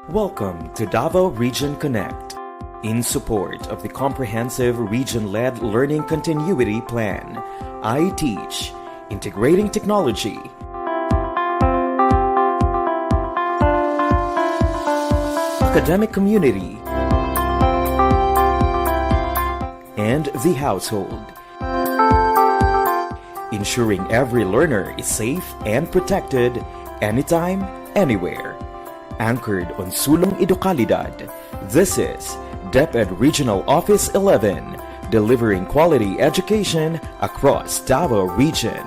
Welcome to Davao Region Connect. In support of the comprehensive region-led learning continuity plan, I teach integrating technology, academic community, and the household, ensuring every learner is safe and protected anytime, anywhere. Anchored on Sulong Idokalidad, this is DepEd Regional Office 11, delivering quality education across Davao Region.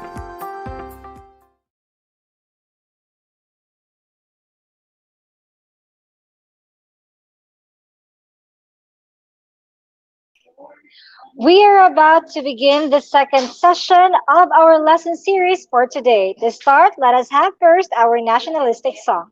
We are about to begin the second session of our lesson series for today. To start, let us have first our nationalistic song.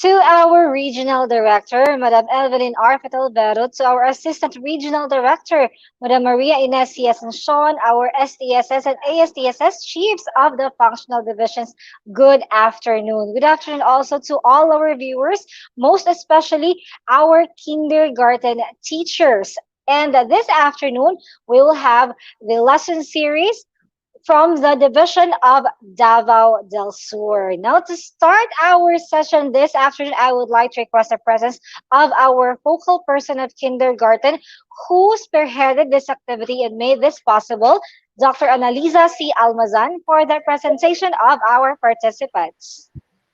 To our Regional Director, Madam Evelyn R. Fetalbero, to our Assistant Regional Director, Madam Maria Ines C. Asuncion, our STSS and ASTSS Chiefs of the Functional Divisions, good afternoon. Good afternoon also to all our viewers, most especially our kindergarten teachers. And this afternoon, we will have the lesson series from the division of Davao del Sur. Now, to start our session this afternoon, I would like to request the presence of our focal person of kindergarten who spearheaded this activity and made this possible, Dr. Annalisa C. Almazan, for the presentation of our participants.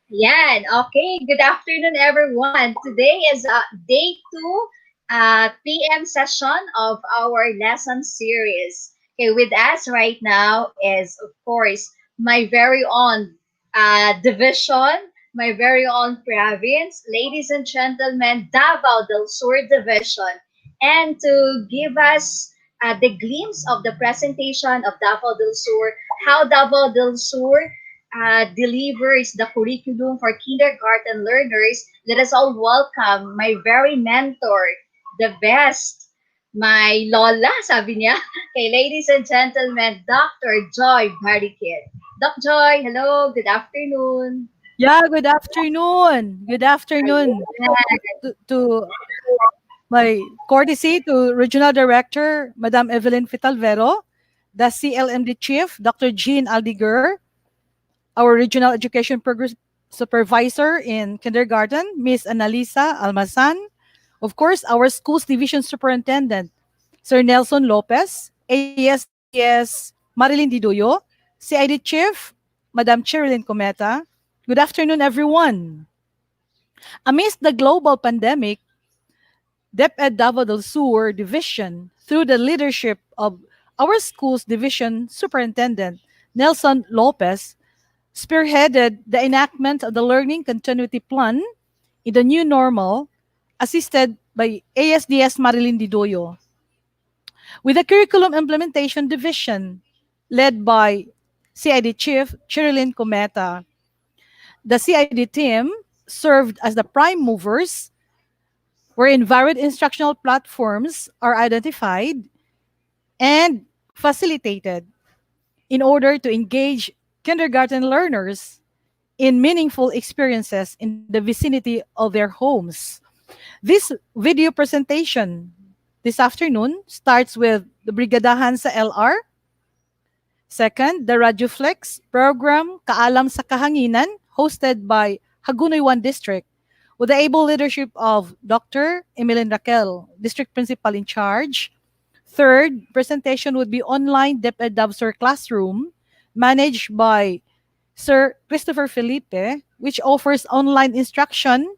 Yan. Okay. Good afternoon, everyone. Today is day 2 PM session of our lesson series. Okay, with us right now is, of course, my very own division, my very own province, ladies and gentlemen, Davao del Sur Division. And to give us the glimpse of the presentation of Davao del Sur, how Davao del Sur delivers the curriculum for kindergarten learners. Let us all welcome my very mentor, the best, my Lola, sabi niya. Okay, ladies and gentlemen, Dr. Joy Barricade. Doc Joy, hello, good afternoon. Yeah, good afternoon. Good afternoon to my courtesy to Regional Director, Madam Evelyn Fitalvero, the CLMD Chief, Dr. Jean Aldiger, our Regional Education Progress Supervisor in Kindergarten, Miss Analisa Almasan, of course, our Schools Division Superintendent, Sir Nelson Lopez, ASTS Marilyn Diduyo, CID Chief, Madam Cherilyn Cometa. Good afternoon, everyone. Amidst the global pandemic, DepEd Davao del Sur Division, through the leadership of our school's division superintendent, Nelson Lopez, spearheaded the enactment of the Learning Continuity Plan in the new normal, assisted by ASDS Marilyn Didoyo, with the Curriculum Implementation Division, led by CID Chief Cherilyn Cometa. The CID team served as the prime movers wherein varied instructional platforms are identified and facilitated in order to engage kindergarten learners in meaningful experiences in the vicinity of their homes. This video presentation this afternoon starts with the Brigadahan sa LR. Second, the Radioflex program Kaalam sa Kahanginan, hosted by Hagunoy 1 District, with the able leadership of Dr. Emilien Raquel, District Principal in charge. Third, presentation would be online DepEd Davsur Classroom, managed by Sir Christopher Felipe, which offers online instruction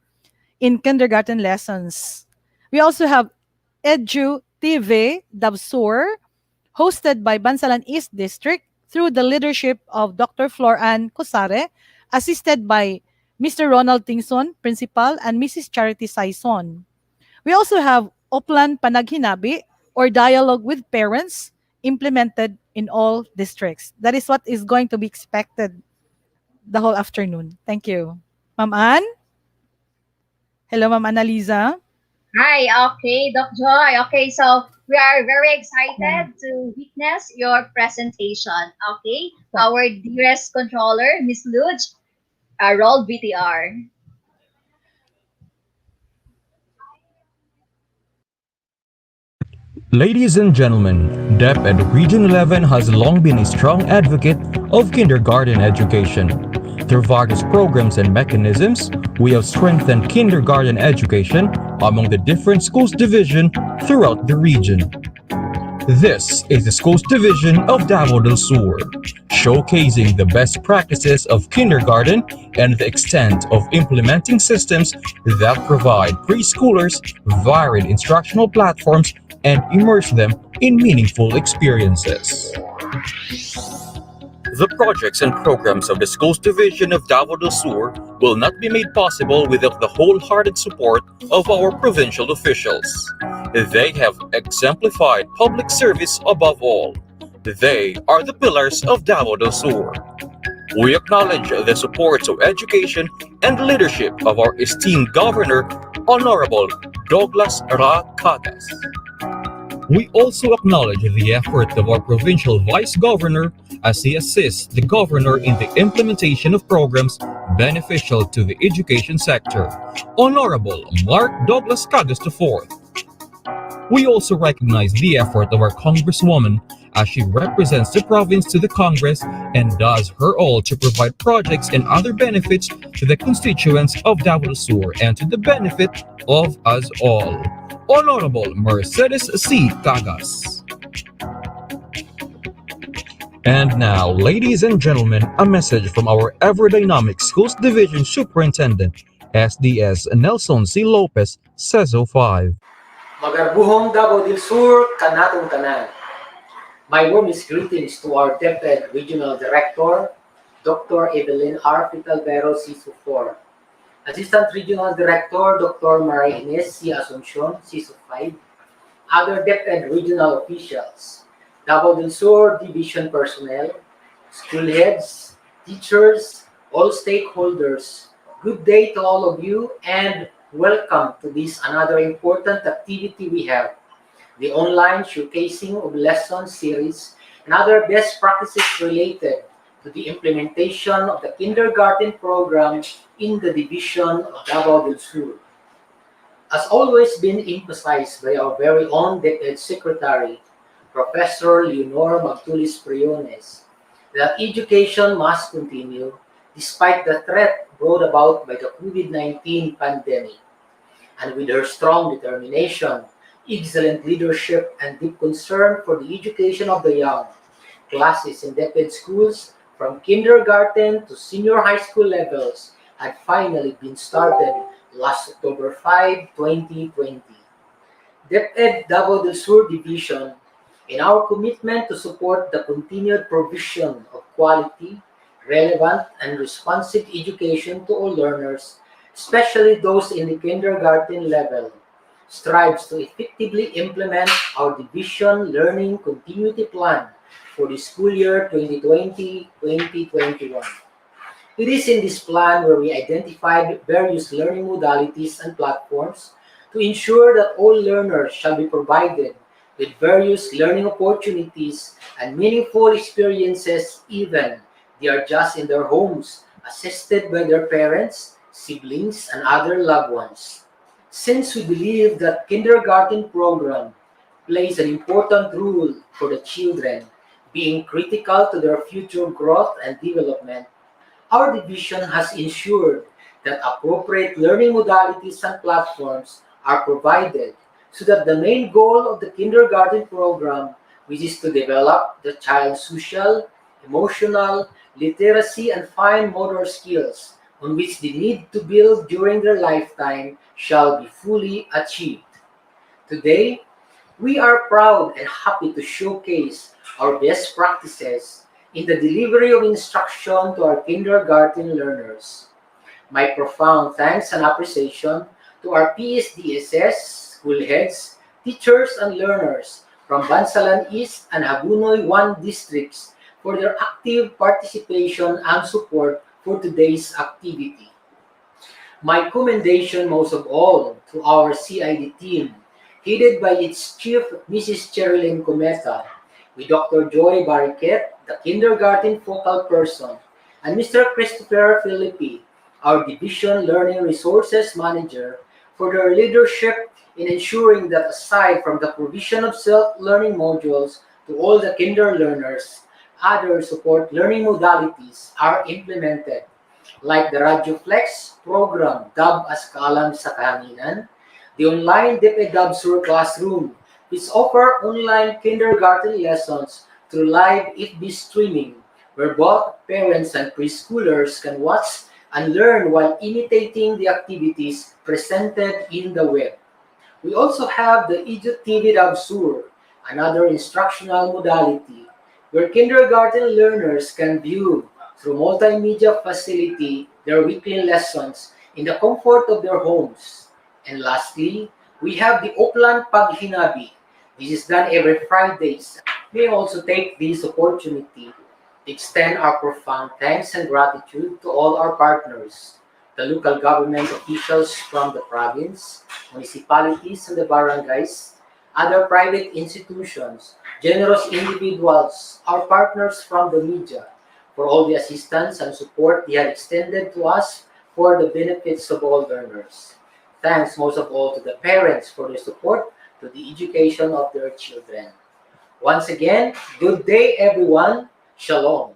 in kindergarten lessons. We also have Edu TV Davsur, hosted by Bansalan East District through the leadership of Dr. Flor Ann Cosare, assisted by Mr. Ronald Tingson, Principal, and Mrs. Charity Saison. We also have Oplan Panaghinabi, or Dialogue with Parents, implemented in all districts. That is what is going to be expected the whole afternoon. Thank you. Ma'am Ann? Hello, Ma'am Annalisa? Hi, okay, Doc Joy. Okay, so we are very excited to witness your presentation. Okay, our dearest controller, Miss Luge, roll VTR. Ladies and gentlemen, DepEd Region 11 has long been a strong advocate of kindergarten education. Through various programs and mechanisms, we have strengthened kindergarten education among the different schools division throughout the region. This is the Schools Division of Davao del Sur, showcasing the best practices of kindergarten and the extent of implementing systems that provide preschoolers varied instructional platforms and immerse them in meaningful experiences. The projects and programs of the Schools Division of Davao del Sur will not be made possible without the wholehearted support of our provincial officials. They have exemplified public service above all. They are the pillars of Davao del Sur. We acknowledge the support to education and leadership of our esteemed Governor, Honorable Douglas Ra Catas. We also acknowledge the effort of our provincial vice governor as he assists the governor in the implementation of programs beneficial to the education sector, Honorable Mark Douglas Cagas IV. We also recognize the effort of our Congresswoman as she represents the province to the Congress and does her all to provide projects and other benefits to the constituents of Davao del Sur and to the benefit of us all. Honorable Mercedes C. Cagas. And now, ladies and gentlemen, a message from our Ever Dynamic Schools Division Superintendent, SDS Nelson C. Lopez, CESO 5. Magarbuhong Davao del Sur, kanatong tanan. My warmest greetings to our DepEd Regional Director, Dr. Evelyn R. Fitalvero, CISO 4. Assistant Regional Director, Dr. Maria Ines C. Asuncion, CISO 5. other DepEd regional officials, Davao del Sur division personnel, school heads, teachers, all stakeholders, good day to all of you and welcome to this another important activity we have, the online showcasing of lesson series and other best practices related to the implementation of the kindergarten program in the division of Davao del Sur. As always been emphasized by our very own DepEd Secretary, Professor Leonor Magtulis Priones, that education must continue despite the threat brought about by the COVID-19 pandemic. And with her strong determination, excellent leadership, and deep concern for the education of the young, classes in DepEd schools from kindergarten to senior high school levels had finally been started last October 5, 2020. DepEd Davao del Sur Division, in our commitment to support the continued provision of quality, relevant, and responsive education to all learners, especially those in the kindergarten level, strives to effectively implement our division learning continuity plan for the school year 2020-2021. It is in this plan where we identified various learning modalities and platforms to ensure that all learners shall be provided with various learning opportunities and meaningful experiences even they are just in their homes, assisted by their parents, siblings, and other loved ones. Since we believe that kindergarten program plays an important role for the children, being critical to their future growth and development, our division has ensured that appropriate learning modalities and platforms are provided so that the main goal of the kindergarten program, which is to develop the child's social, emotional, literacy, and fine motor skills on which they need to build during their lifetime, shall be fully achieved. Today, we are proud and happy to showcase our best practices in the delivery of instruction to our kindergarten learners. My profound thanks and appreciation to our PSDSS, school heads, teachers, and learners from Bansalan East and Habunoy 1 districts for their active participation and support for today's activity. My commendation most of all to our CID team, headed by its chief Mrs. Cherilyn Cometa, with Dr. Joy Bariquet, the kindergarten focal person, and Mr. Christopher Philippi, our division learning resources manager, for their leadership in ensuring that aside from the provision of self-learning modules to all the kinder learners, other support learning modalities are implemented, like the RadioFlex program dubbed as Kaalam sa Kahanginan, the online DepEd Sur classroom, which offer online kindergarten lessons through live FB streaming, where both parents and preschoolers can watch and learn while imitating the activities presented in the web. We also have the EduTV Sur, another instructional modality, where kindergarten learners can view through multimedia facility their weekly lessons in the comfort of their homes. And lastly, we have the Oplan Paghinabi. This is done every Fridays. We also take this opportunity to extend our profound thanks and gratitude to all our partners, the local government officials from the province, municipalities and the barangays, other private institutions, generous individuals, our partners from the media, for all the assistance and support they have extended to us for the benefits of all learners. Thanks most of all to the parents for their support to the education of their children. Once again, good day everyone. Shalom.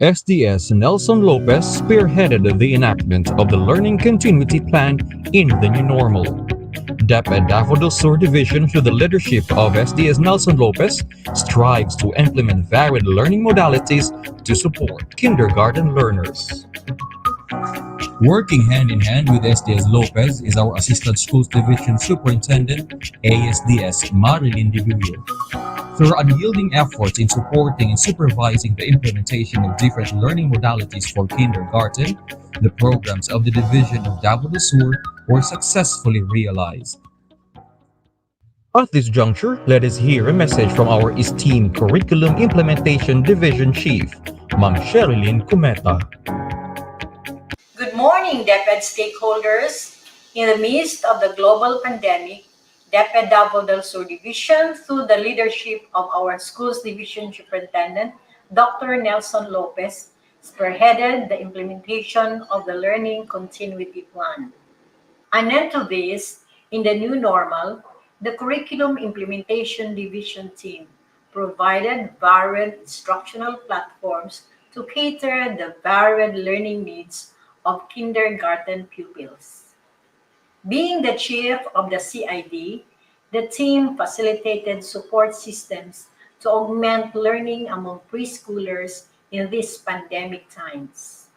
SDS Nelson Lopez spearheaded the enactment of the Learning Continuity Plan in the new normal. DepEd Davao del Sur Division, through the leadership of SDS Nelson Lopez, strives to implement varied learning modalities to support kindergarten learners. Working hand in hand with SDS Lopez is our Assistant Schools Division Superintendent, ASDS Marilyn Divillo. Through unyielding efforts in supporting and supervising the implementation of different learning modalities for kindergarten, the programs of the Division of Davao del Sur were successfully realized. At this juncture, let us hear a message from our esteemed Curriculum Implementation Division Chief, Ma'am Sherilyn Cumeta. Good morning, DepEd stakeholders. In the midst of the global pandemic, DepEd Davao del Sur Division, through the leadership of our Schools Division Superintendent, Dr. Nelson Lopez, spearheaded the implementation of the Learning Continuity Plan. And then to this, in the new normal, the Curriculum Implementation Division team provided varied instructional platforms to cater the varied learning needs of kindergarten pupils. Being the chief of the CID, the team facilitated support systems to augment learning among preschoolers in these pandemic times.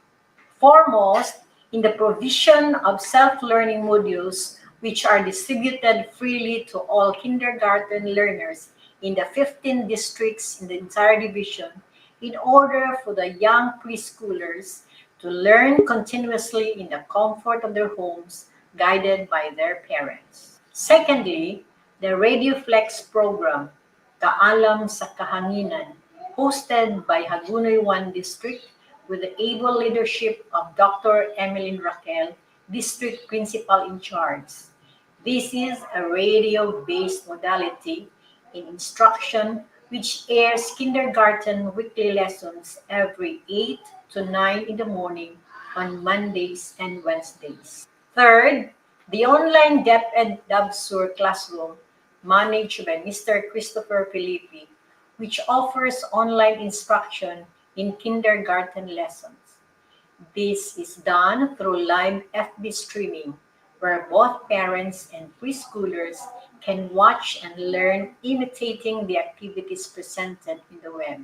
Foremost, in the provision of self-learning modules which are distributed freely to all kindergarten learners in the 15 districts in the entire division in order for the young preschoolers to learn continuously in the comfort of their homes, guided by their parents. Secondly, the RadioFlex program, Kaalam sa Kahanginan, hosted by Hagunoy 1 District with the able leadership of Dr. Emeline Raquel, District Principal in charge. This is a radio-based modality in instruction which airs kindergarten weekly lessons every 8 to 9 in the morning on Mondays and Wednesdays. Third, the online DepEd DubSur classroom managed by Mr. Christopher Felipe, which offers online instruction in kindergarten lessons. This is done through live FB streaming, where both parents and preschoolers can watch and learn imitating the activities presented in the web.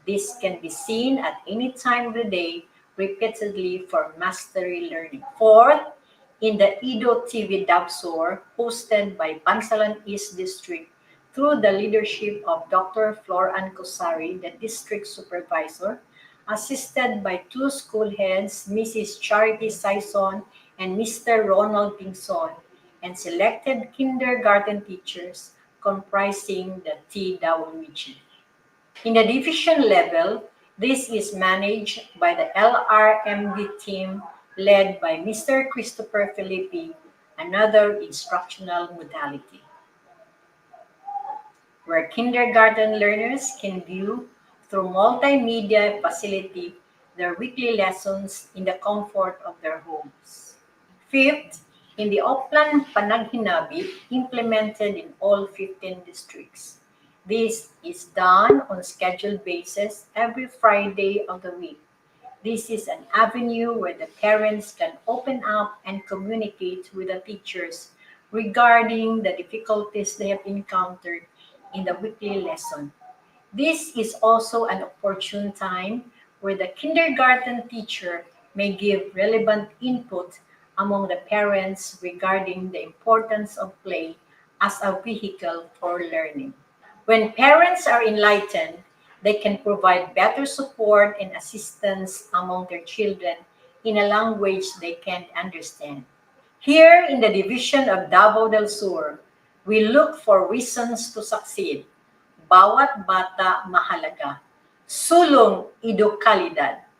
This can be seen at any time of the day, repeatedly for mastery learning. Fourth, in the Ido TV Dabsor, hosted by Bansalan East District, through the leadership of Dr. Flor Ancosari, the district supervisor, assisted by two school heads, Mrs. Charity Saison and Mr. Ronald Pingson, and selected kindergarten teachers comprising the T. Dawamichi. In the division level, this is managed by the LRMD team led by Mr. Christopher Felipe, another instructional modality, where kindergarten learners can view through multimedia facility their weekly lessons in the comfort of their homes. Fifth, in the Oplan Panaghinabi, implemented in all 15 districts. This is done on scheduled basis every Friday of the week. This is an avenue where the parents can open up and communicate with the teachers regarding the difficulties they have encountered in the weekly lesson. This is also an opportune time where the kindergarten teacher may give relevant input among the parents regarding the importance of play as a vehicle for learning. When parents are enlightened, they can provide better support and assistance among their children in a language they can understand. Here in the division of Davao del Sur, we look for reasons to succeed. Bawat bata mahalaga. Sulong edukalidad.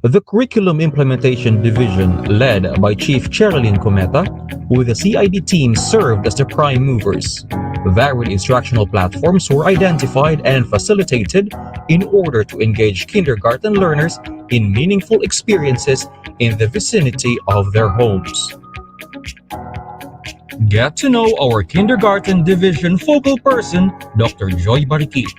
The Curriculum Implementation Division, led by Chief Sherilyn Cumeta, with the CID team served as the prime movers. Varied instructional platforms were identified and facilitated in order to engage kindergarten learners in meaningful experiences in the vicinity of their homes. Get to know our Kindergarten Division focal person, Dr. Joy Barikit.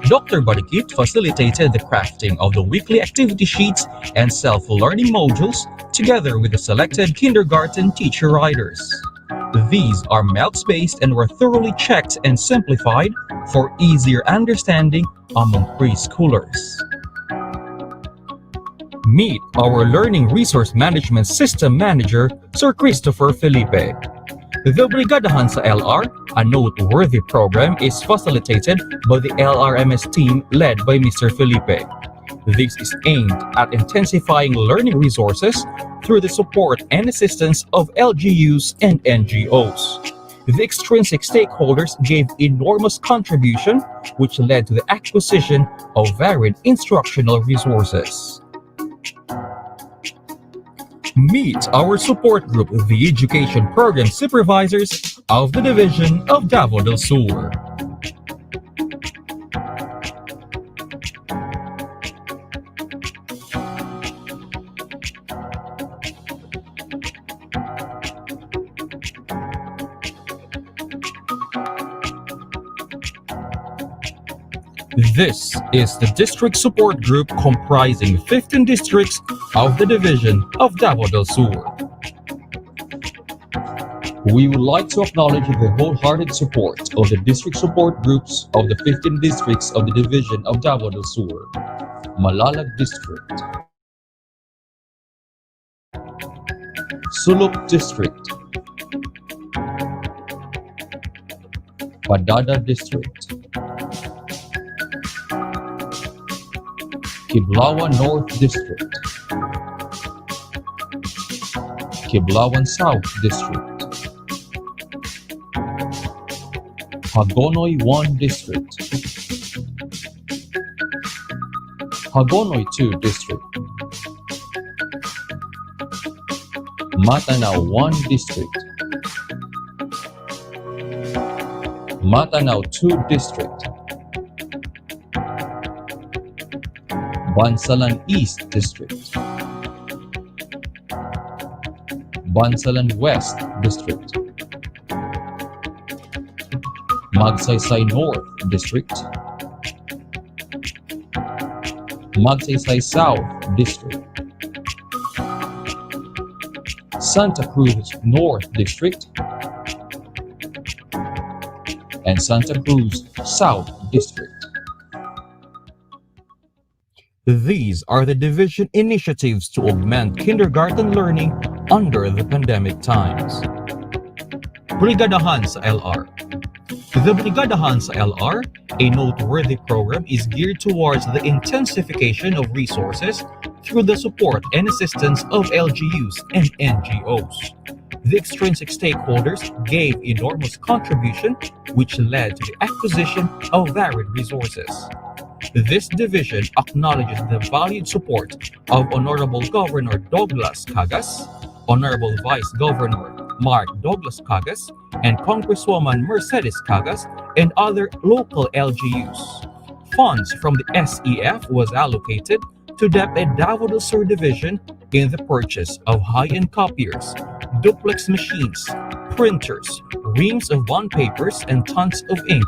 Dr. Barikit facilitated the crafting of the weekly activity sheets and self-learning modules together with the selected kindergarten teacher writers. These are MELTS-based and were thoroughly checked and simplified for easier understanding among preschoolers. Meet our Learning Resource Management System Manager, Sir Christopher Felipe. The Brigadahan sa LR, a noteworthy program, is facilitated by the LRMS team led by Mr. Felipe. This is aimed at intensifying learning resources through the support and assistance of LGUs and NGOs. The extrinsic stakeholders gave enormous contribution, which led to the acquisition of varied instructional resources. Meet our support group, the Education Program Supervisors of the Division of Davao del Sur. This is the district support group comprising 15 districts of the Division of Davao del Sur. We would like to acknowledge the wholehearted support of the district support groups of the 15 districts of the Division of Davao del Sur. Malalag District, Sulok District, Padada District, Kiblawan North District, Kiblawan South District, Hagonoy 1 District, Hagonoy 2 District, Matanao 1 District, Matanao 2 District, Bansalan East District, Bansalan West District, Magsaysay North District, Magsaysay South District, Santa Cruz North District, and Santa Cruz South District. These are the division initiatives to augment kindergarten learning under the pandemic times. Brigadahan sa LR. The Brigadahan sa LR, a noteworthy program, is geared towards the intensification of resources through the support and assistance of LGUs and NGOs. The extrinsic stakeholders gave enormous contribution, which led to the acquisition of varied resources. This division acknowledges the valued support of Honorable Governor Douglas Cagas, Honorable Vice Governor Mark Douglas Cagas, and Congresswoman Mercedes Cagas, and other local LGUs. Funds from the SEF was allocated to DepEd Davao del Sur Division in the purchase of high-end copiers, duplex machines, printers, reams of bond papers, and tons of ink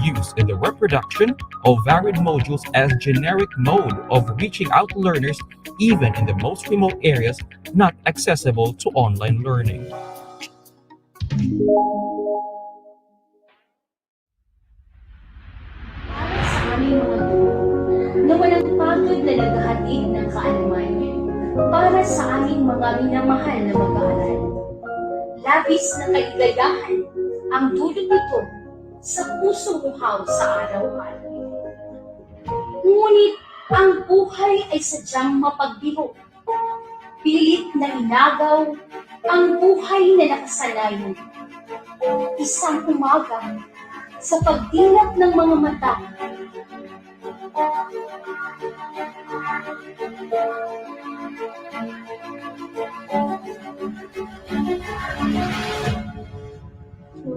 used in the reproduction of varied modules as generic mode of reaching out learners even in the most remote areas not accessible to online learning. Para sa aming mga guro na walang pagod na naghahatid ng kaalaman para sa aming mga minamahal na mag-aaral. Labis na kaligayahan ang dulot nito sa pusong uhaw sa araw-araw. Ngunit ang buhay ay sadyang mapagbiho. Pilit na inagaw ang buhay na nakasanayan. Isang umaga sa pagdilat ng mga mata,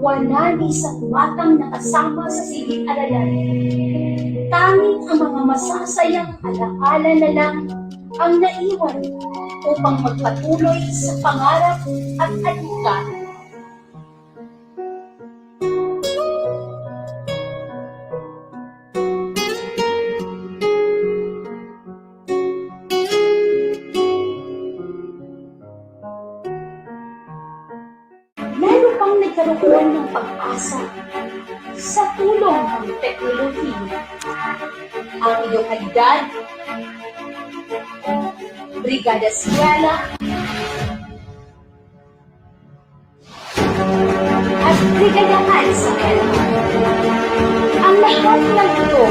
wala ni isang batang nakasama sa silid-aralan. Tanging ang mga masasayang alaala na lang ang naiwan upang magpatuloy sa pangarap at alika. Lalo pang nagkaroon ng pag-asa sa tulong ng teknolohiya. Ang edukalidad, Brigada Eskwela, at Brigadahan sa LR. Ang lahat ng ito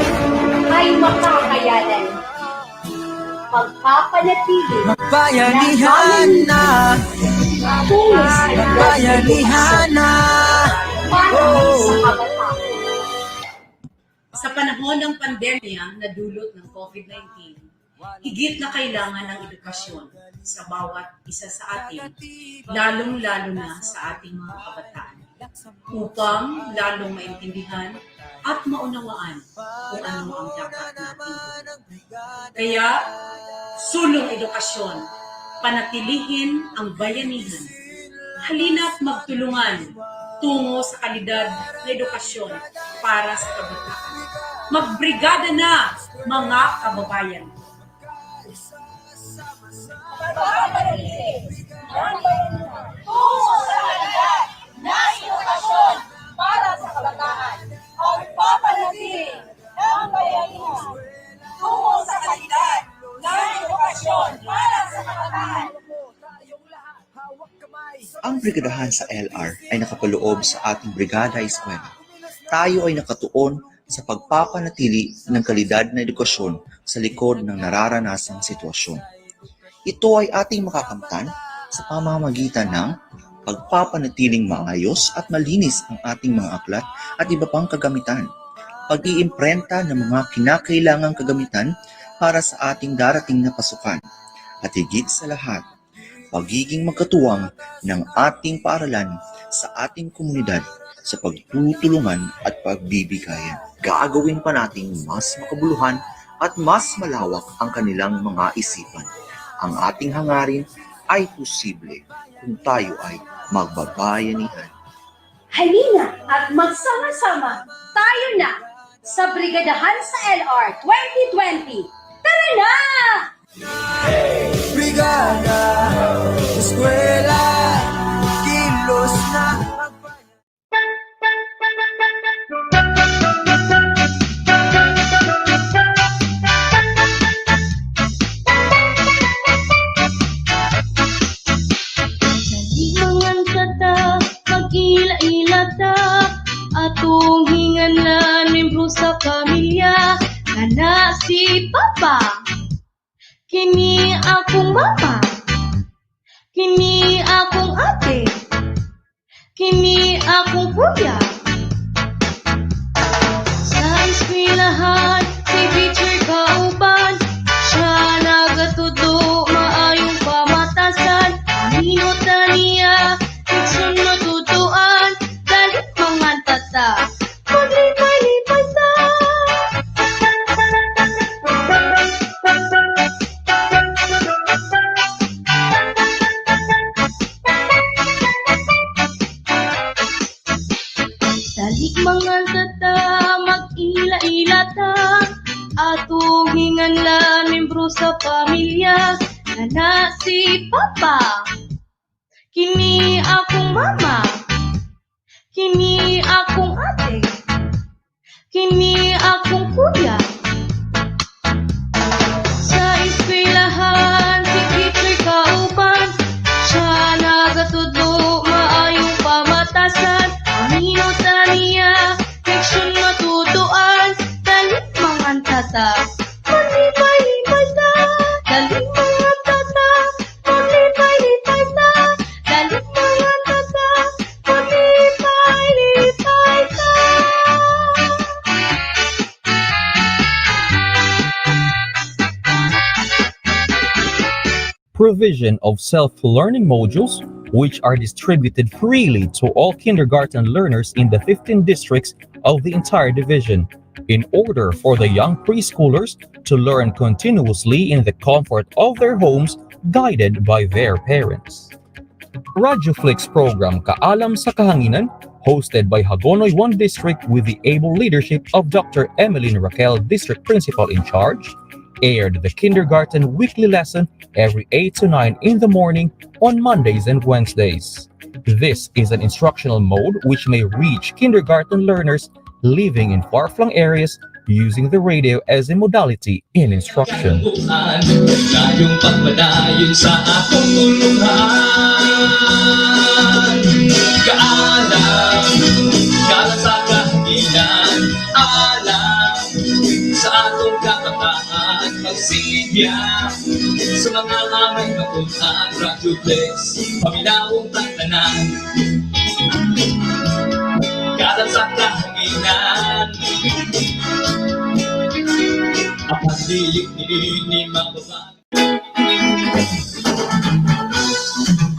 ay makakayanan. Pagpapanatili Bayanihan na, tulos na bayanihan na, para sa kabataan. Sa panahon ng pandemya na dulot ng COVID-19, higit na kailangan ng edukasyon sa bawat isa sa atin, lalong-lalo na sa ating mga kabataan, upang lalong maintindihan at maunawaan kung ano ang dapat natin gawin. Kaya, sulong edukasyon, panatilihin ang bayanihan. Halina't magtulungan tungo sa kalidad na edukasyon para sa kabataan. Magbrigada na, mga kababayan! Tungo sa kalidad na edukasyon para sa kabataan. Ang papanatili ng bayanihan. Tungo sa kalidad na edukasyon para sa kabataan. Ang brigadahan sa LR ay nakapaloob sa ating brigada eskwela. Tayo ay nakatuon sa pagpapanatili ng kalidad na edukasyon sa likod ng nararanasang sitwasyon. Ito ay ating makakamtan sa pamamagitan ng pagpapanatiling maayos at malinis ang ating mga aklat at iba pang kagamitan, pag-iimprenta ng mga kinakailangang kagamitan para sa ating darating na pasukan, at higit sa lahat, pagiging magkatuwang ng ating paaralan sa ating komunidad sa pagtutulungan at pagbibigayan. Gagawin pa nating mas makabuluhan at mas malawak ang kanilang mga isipan. Ang ating hangarin ay posible kung tayo ay magbabayanihan. Halina at magsama-sama tayo na sa Brigadahan sa LR 2020. Tara na! Brigada, eskwela, kilos na. Mangan kata, mag-ila-ilata, atong hinganan, membro sa pamilya, kana si Papa. Kini akong mama, kini akong ate, kini akong kuya. Sa eskwelahan, si teacher kauban, siya nagatudo maayong pamatasan. Aminutan niya, iksun matutuan, dalit mga tata, maglipay-lipay ta. Dalik mga tata, mag-ila-ilata, atong hinganlan, membro sa pamilya, kana si Papa. Kini akong mama, kini akong ate, kini akong kuya. Sa eskwelahan, si teacher kauban, siya nagatudo maayong pamatasan. Aminutan niya, leksyon matutuan, dalit mga tata, maglipay-lipay ta. Dalit mga tata, maglipay-lipay ta. Dalit mga tata, maglipay-lipay ta. Provision of self-learning modules, which are distributed freely to all kindergarten learners in the 15 districts of the entire division, in order for the young preschoolers to learn continuously in the comfort of their homes, guided by their parents. RadioFlix program Kaalam sa Kahanginan, hosted by Hagonoy 1 District with the able leadership of Dr. Emeline Raquel, District Principal in Charge, aired the kindergarten weekly lesson every 8 to 9 in the morning on Mondays and Wednesdays. This is an instructional mode which may reach kindergarten learners living in far-flung areas using the radio as a modality in instruction. Tayong pagpadayon sa akong tulungan. Kaalam, kaalam sa kahanginan. Alam sa atong kabataan. Magsilya sa mga amay mapuntaan. RadioFlix, paminawong tantanan. sa kahanginan. Ang pagdilig ni mababa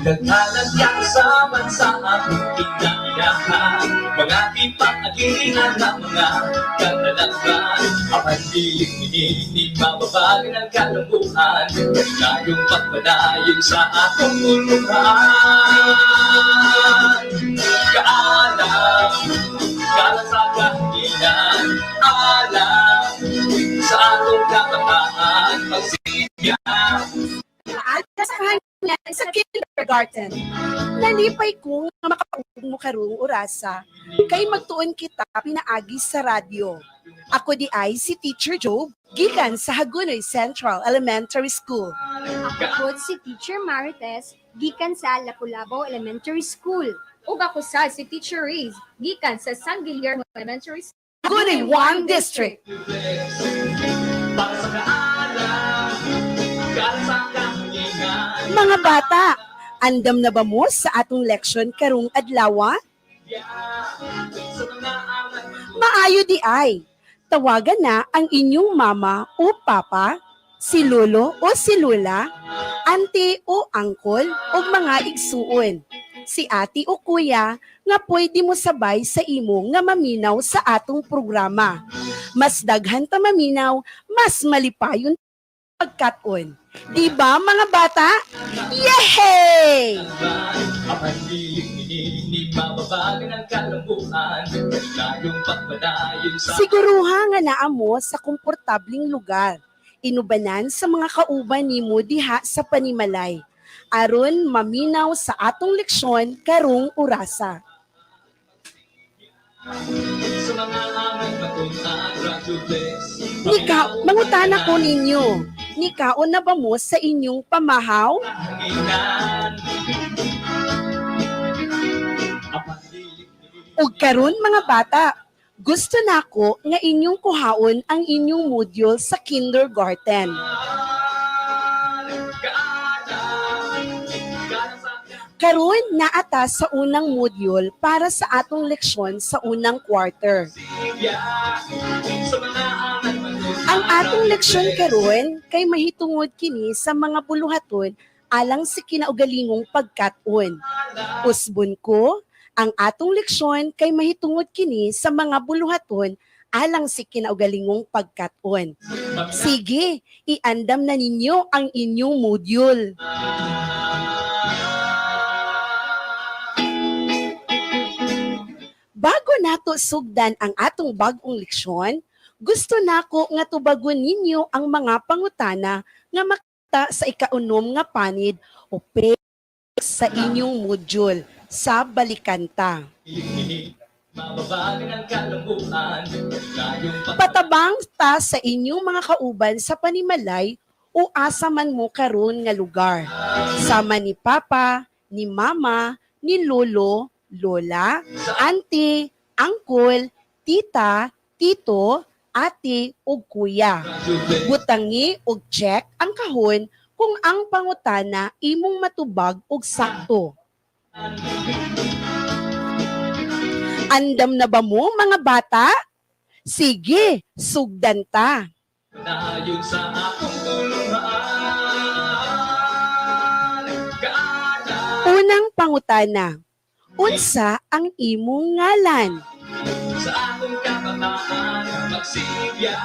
Naghalag yan sa bansa at pinagdahan mga ipag-agihan ng mga katalagan. Ang handilig ni mababag ng kalambuhan na yung pagpadayon sa atong uluhan. Kaalam, kala sa kahinan, alam sa atong kabataan, pagsilya. Alas sa kanya sa kindergarten. Nalipay ko nga makaugong mo karong orasa, kay magtuon kita pinaagi sa radyo. Ako di ay si Teacher Job, gikan sa Hagunoy Central Elementary School. Ako si Teacher Marites, gikan sa Lapu-Lapu Elementary School. Ug ako si Teacher Riz, gikan sa San Guillermo Elementary School. Hagunoy 1 District. Para sa kaalam, kala sa kahanginan. Mga bata, andam na ba mo sa atong leksyon karong adlaw? Maayo di ay. Tawagan na ang inyong mama o papa, si lolo o si lula, auntie o uncle o mga igsuon, si ate o kuya nga pwede mo sabay sa imo nga maminaw sa atong programa. Mas daghan ta maminaw, mas malipayon pagkaton. Di ba mga bata? Yehey! Ang handilig ni mababag ng kalambuhan na yung pagpadayon sa Siguruha nga naa mo sa komportabling lugar. Inubanan sa mga kauban nimo diha sa panimalay. Aron maminaw sa atong leksyon karong orasa. sa mga aming matunang radyo bless. Mangutana ko ninyo, nikaon na ba mo sa inyong pamahaw? Kahanginan. Ang handilig O karon mga bata, gusto nako nga inyong kuhaon ang inyong module sa kindergarten. Karon naata sa unang module para sa atong leksyon sa unang quarter. Ang atong leksyon karon kay mahitungod kini sa mga buluhaton alang sa kinaugalingong pagkat-on. Usbon ko, ang atong leksyon kay mahitungod kini sa mga buluhaton alang sa kinaugalingong pagkat-on. Sige, iandam na ninyo ang inyong module. Bago nato sugdan ang atong bagong leksyon, gusto nako nga tubagon ninyo ang mga pangutana nga makita sa ikaunom nga panid o page sa inyong module sa balikanta. mababag ng kalambuhan na yung Patabang ta sa inyong mga kauban sa panimalay o asa man mo karon nga lugar. Sama ni Papa, ni Mama, ni Lolo, Lola, Auntie, Uncle, Tita, Tito, Ate o Kuya. Butangi og check ang kahon kung ang pangutana imong matubag og sakto. Andam na ba mo mga bata? Sige, sugdan ta. Dayon sa akong tulungan. Unang pangutana. Unsa ang imong ngalan? Sa akong kabataan, magsilya.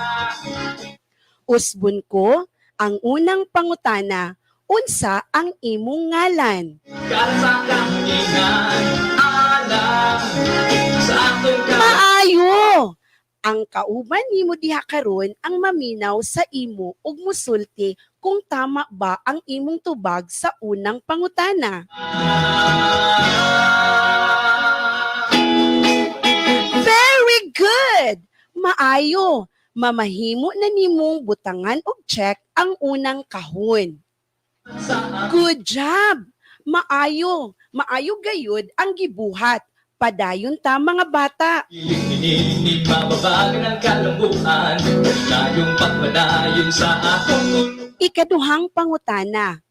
Usbon ko, ang unang pangutana. Unsa ang imong ngalan? Kala sa kahanginan, alam. Sa akong Maayo! Ang kauban nimo diha karon ang maminaw sa imo ug musulti kung tama ba ang imong tubag sa unang pangutana. Very good! Maayo! Mamahimo na nimong butangan og check ang unang kahon. Good job! Maayo! Maayo gayud ang gibuhat. Padayon ta mga bata. Ilig-inig, mababag ng kalambuan na yung pagpadayon sa akong Ikaduhang pangutana.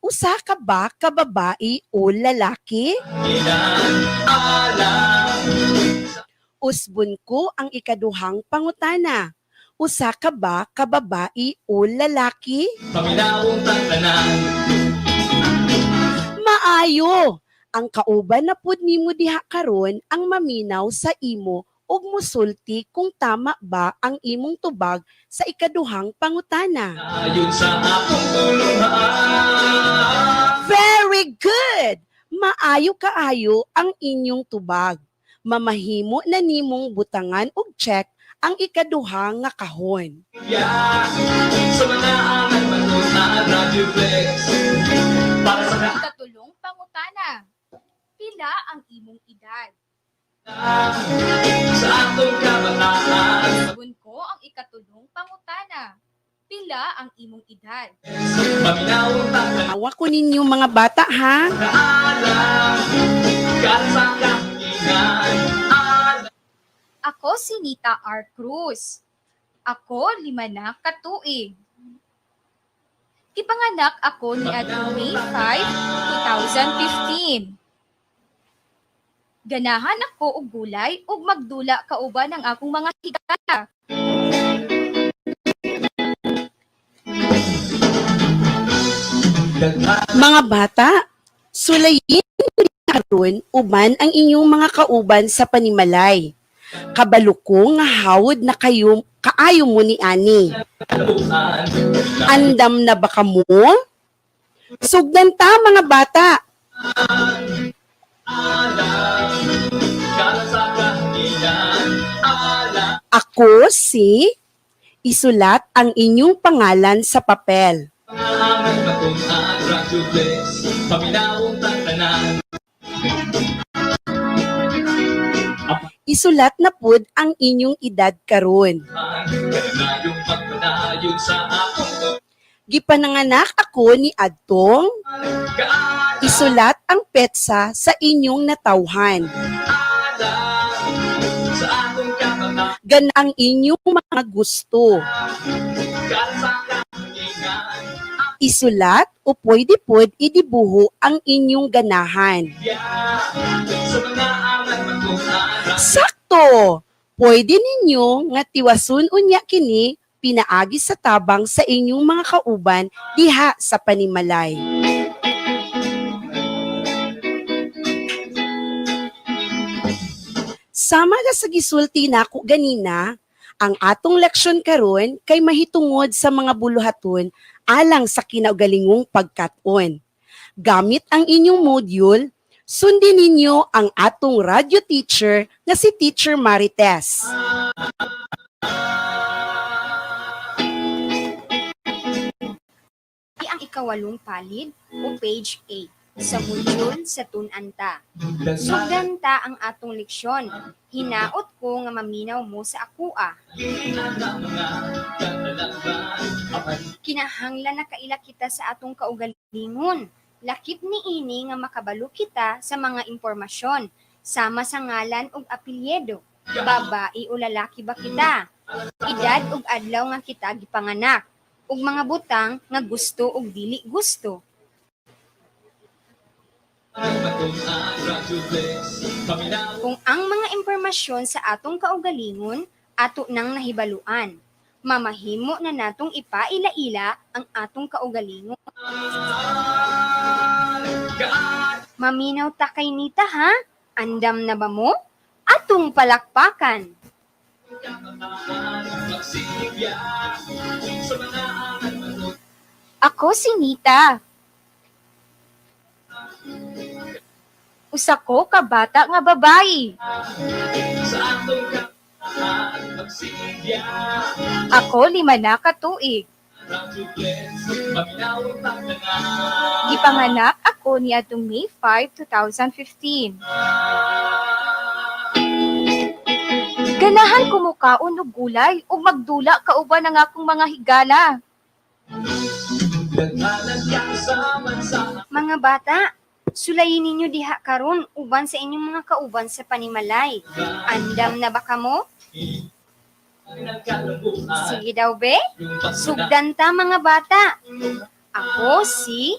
Usa ka ba kababae o lalaki? ilan alam. Usbon ko ang ikaduhang pangutana. Usa ka ba kababae o lalaki? Paminawong tatanan. Maayo! Ang kauban na pud nimo diha karon ang maminaw sa imo ug musulti kung tama ba ang imong tubag sa ikaduhang pangutana. Ayon sa akong tuluhan. Very good! Maayo kaayo ang inyong tubag. Mamahimo na nimong butangan og check ang ikaduha nga kahon. Yeah. Sa mga angat matunan Radio Flex. Para sa Ikatulong pangutana. Pila ang imong edad? sa atong kabataan. Sabon ko ang ikatulong pangutana. Pila ang imong edad? Paminawong tatanan. Awa ko ninyo mga bata ha. Kaalam. Kasa kahingan. Ako si Nita R. Cruz. Ako 5 na katuig. Ipanganak ako ni adtong May 5, 2015. Ganahan ako og gulay ug magdula kauban ang akong mga higala. Mga bata, sulayin karon uban ang inyong mga kauban sa panimalay. Kabalo ko nga hawod na kayo kaayo mo ni ani. Andam na ba kamo? Sugdan ta mga bata. Ako si isulat ang inyong pangalan sa papel. Isulat na pud ang inyong edad karon. Gipananganak ako ni adtong isulat ang petsa sa inyong natawhan. Gan ang inyong mga gusto. Isulat o pwede pod idibuho ang inyong ganahan. Sakto! Pwede ninyo nga tiwason unya kini pinaagi sa tabang sa inyong mga kauban diha sa panimalay. Sama na sa gisulti nako ganina, ang atong leksyon karon kay mahitungod sa mga buluhaton alang sa kinaugalingong pagkat-on. Gamit ang inyong module, sundin ninyo ang atong radio teacher na si Teacher Marites. Ang ikawalong palid o page 8 sa module sa tunanta. Sugdan ta ang atong leksyon. Hinaot ko nga maminaw mo sa akua. Kinahanglan na kaila kita sa atong kaugalingon. Lakip ni ini nga makabalo kita sa mga impormasyon, sama sa ngalan ug apelyido. Babae o lalaki ba kita? Edad ug adlaw nga kita gipanganak. Ug mga butang nga gusto ug dili gusto. Kung ang mga impormasyon sa atong kaugalingon ato nang nahibaluan, mamahimo na natong ipaila-ila ang atong kaugalingon. Maminaw ta kay Nita ha? Andam na ba mo? Atong palakpakan. Ako si Nita. Usa ko ka bata nga babayi. Ako 5 na katuig. Gipanganak ako ni adtong May 5, 2015. Ganahan ko mukaon og gulay ug magdula kauban ang akong mga higala. Mga bata, sulayin ninyo diha karon uban sa inyong mga kauban sa panimalay. Andam na ba kamo? Sige daw be, sugdan ta mga bata. Ako si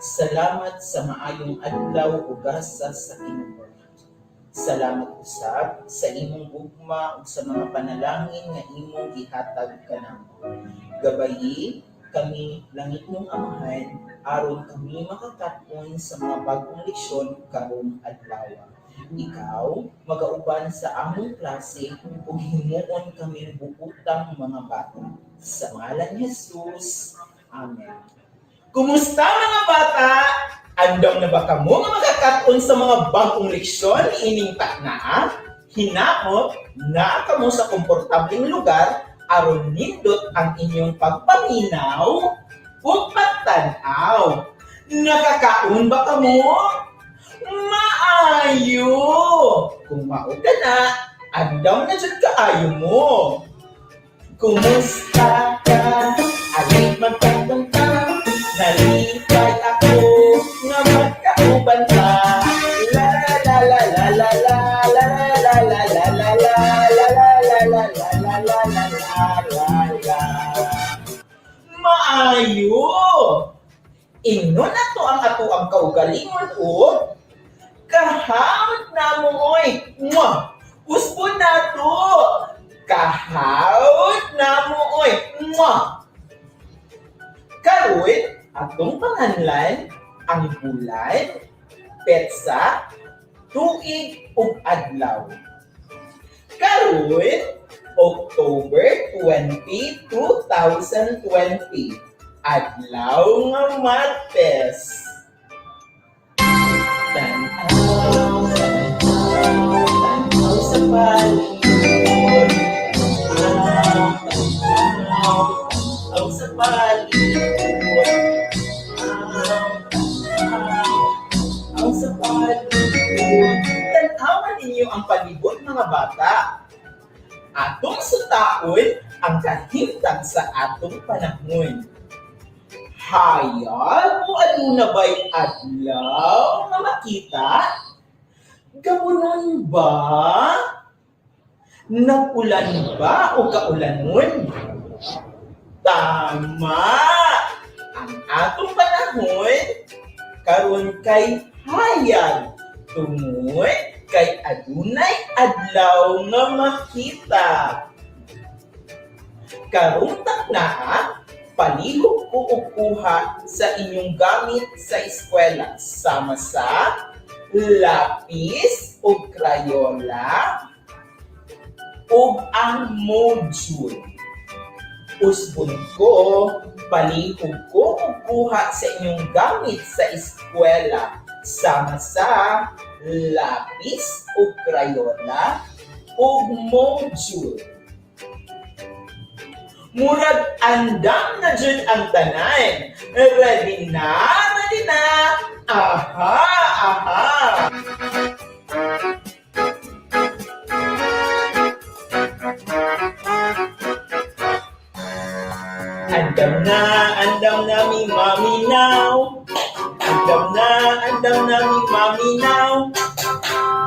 Salamat sa maayong adlaw ug gasa sa Ginoo. Salamat usab sa imong gugma ug sa mga panalangin nga imong gihatag kanamo. Gabayi kami langit mong amahan aron kami makakat-on sa mga bagong leksyon karong adlaw. Ikaw magauban sa among klase ug himuon kami buotang mga bata. Sa ngalan ni Jesus. Amen. Kumusta mga bata? Andam na ba kamo nga makakat-on sa mga bagong leksyon ining takna? Hinaot na kamo sa komportableng lugar aron nindot ang inyong pagpaminaw ug pagtan-aw. Nakakaon ba kamo? Maayo! Kung mao ka na, andam na dyan kaayo mo. Kumusta ka? Alit magkatong ka? Nalipay ako nga magkauban ka. La la la la la la la la la la la la la la la la la la la. Maayo! Ingnon ato ang kaugalingon o kahawat na mo oy. Uspon na to. Kahawat na mo oy. Karon atong panganlan ang bulan, petsa, tuig ug adlaw. Karon October 20, 2020. Adlaw nga Martes. Tanaw sa paligid. Tanaw sa paligid. Tanaw sa paligid. Tanawan ninyo ang palibot mga bata. Atong sutaon ang kahimtang sa atong panahon. Hayag o aduna ba'y adlaw nga makita? Gabunan ba? Nagulan ba o kaulanon? Tama! Ang atong panahon karon kay hayag tungod kay adunay adlaw nga makita. Karong takna, palihog ko og kuha sa inyong gamit sa eskwela sama sa lapis o krayola ug ang module. Usbon ko, palihog ko og kuha sa inyong gamit sa eskwela sama sa lapis o krayola ug module. Murag andam na dyan ang tanan. Ready na? Ready na? Aha! Aha! Andam na mi mami now. Andam na mi mami now.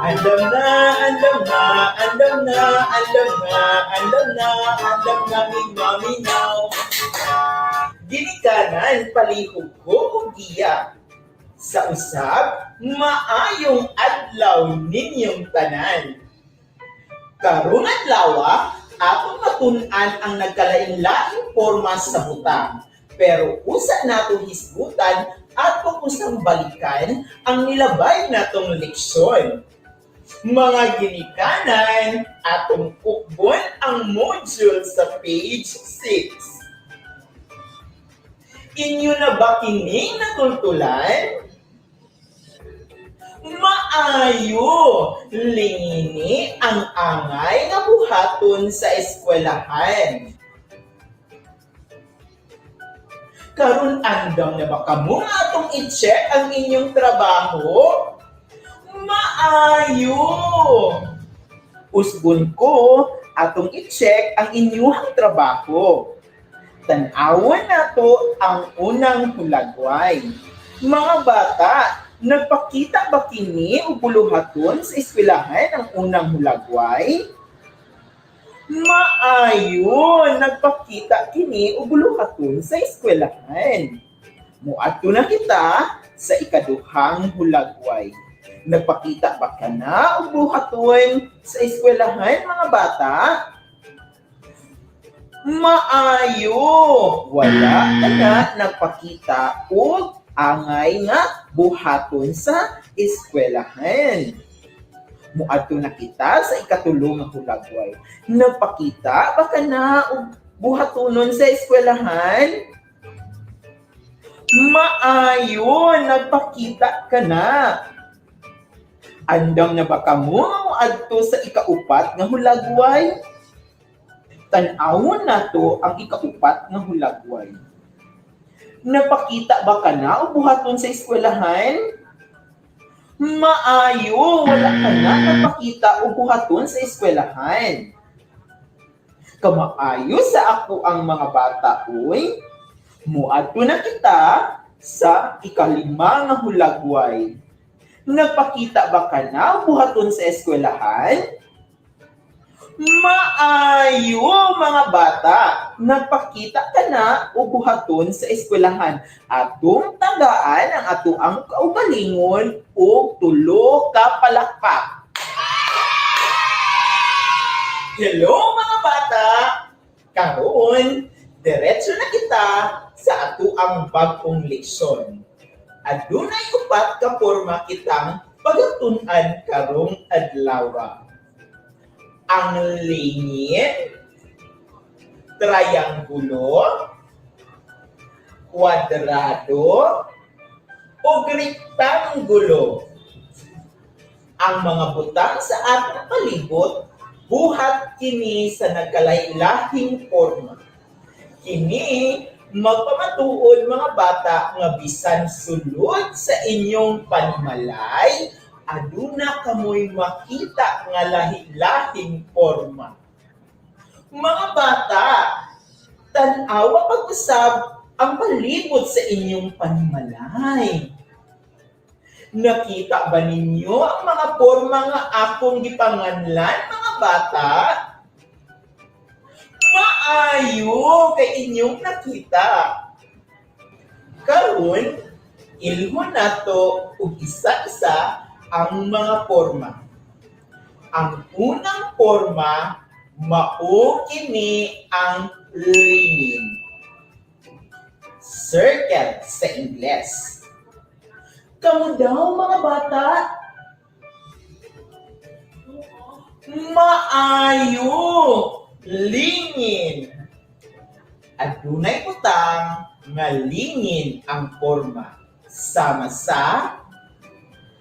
Andam na mi mami now. Ginikanan palihog ko og giya. Sa usab, maayong adlaw ninyong tanan. Karong adlaw, atong matun-an ang nagkalain-laing porma sa butang. Pero usa nato hisgutan ato usang balikan ang nilabay natong leksyon. Mga ginikanan, atong ukbon ang module sa page 6. Inyo na ba kining natultulan? Maayo! Lingini ang angay nga buhaton sa eskwelahan. Karon andam na ba kamo nga atong i-check ang inyong trabaho? Maayo! Usbon ko atong i-check ang inyong trabaho. Tan-awan nato ang unang hulagway. Mga bata, nagpakita ba kini o buluhaton sa eskwelahan ang unang hulagway? Maayo, nagpakita kini og buluhaton sa eskwelahan. Muadto na kita sa ikaduhang hulagway. Nagpakita ba ka na o buhaton sa eskwelahan, mga bata? Maayo! Wala ka na nagpakita o angay nga buhaton sa eskwelahan. Muadto na kita sa ikatulong nga hulagway. Nagpakita ba ka na o buhatonon sa eskwelahan? Maayo! Nagpakita ka na. Andam na ba kamo muadto sa ikaupat nga hulagway? Tan-awon nato ang ikaupat nga hulagway. Napakita ba ka na o buhaton sa eskwelahan? Maayo, wala ka na napakita o buhaton sa eskwelahan. Kamaayo sa ako ang mga bata, uy. Muadto na kita sa ikalima nga hulagway. Nagpakita ba ka na o buhaton sa eskwelahan? Maayo, mga bata! Nagpakita ka na o buhaton sa eskwelahan. Atong tagaan ang ato ang kaugalingon o tulo ka palakpak. Hello, mga bata! Karon, diretso na kita sa ato ang bagong leksyon. Adunay upat ka porma kitang pagatunan karong adlaw. Ang lingit, trianggulo, kwadrado, o rektangulo. Ang mga butang sa atong palibot, buhat kini sa nagkalaylahing porma. Kini magpamatuod, mga bata, nga bisan sulod sa inyong panimalay, aduna kamoy makita nga lahi-lahing porma. Mga bata, tan-awa pag-usab ang palibot sa inyong panimalay. Nakita ba ninyo ang mga porma nga akong gipanganlan, mga bata? Maayo kay inyong nakita. Karon, ilhon nato og isa-isa ang mga porma. Ang unang porma, mao kini ang lingin. Circle sa Ingles. Kamu daw, mga bata? Maayo! Lingin. Adunay butang nga lingin ang porma. Sama sa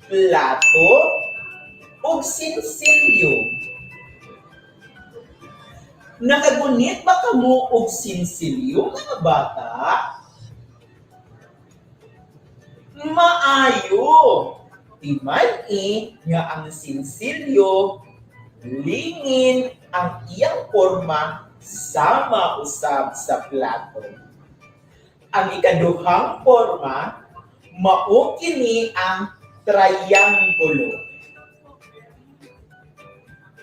plato o sinsilyo. Nakagunit ba kamo og sinsilyo, mga bata? Maayo! Timan-i nga ang sinsilyo, lingin ang iyang porma sama usab sa plato. Ang ikaduhang porma, mao kini ang trianggulo.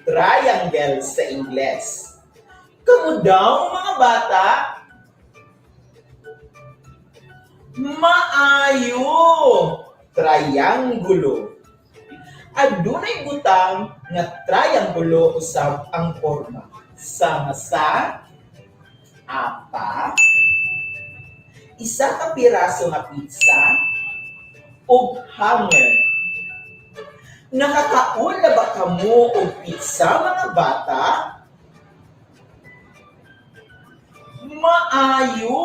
Triangle sa Ingles. Kamu daw, mga bata? Maayo! Trianggulo. Adunay butang nga trianggulo usab ang porma. Sama sa apa, isa ka piraso nga pizza, ug hanger. Nakakaon na ba kamo og pizza, mga bata? Maayo!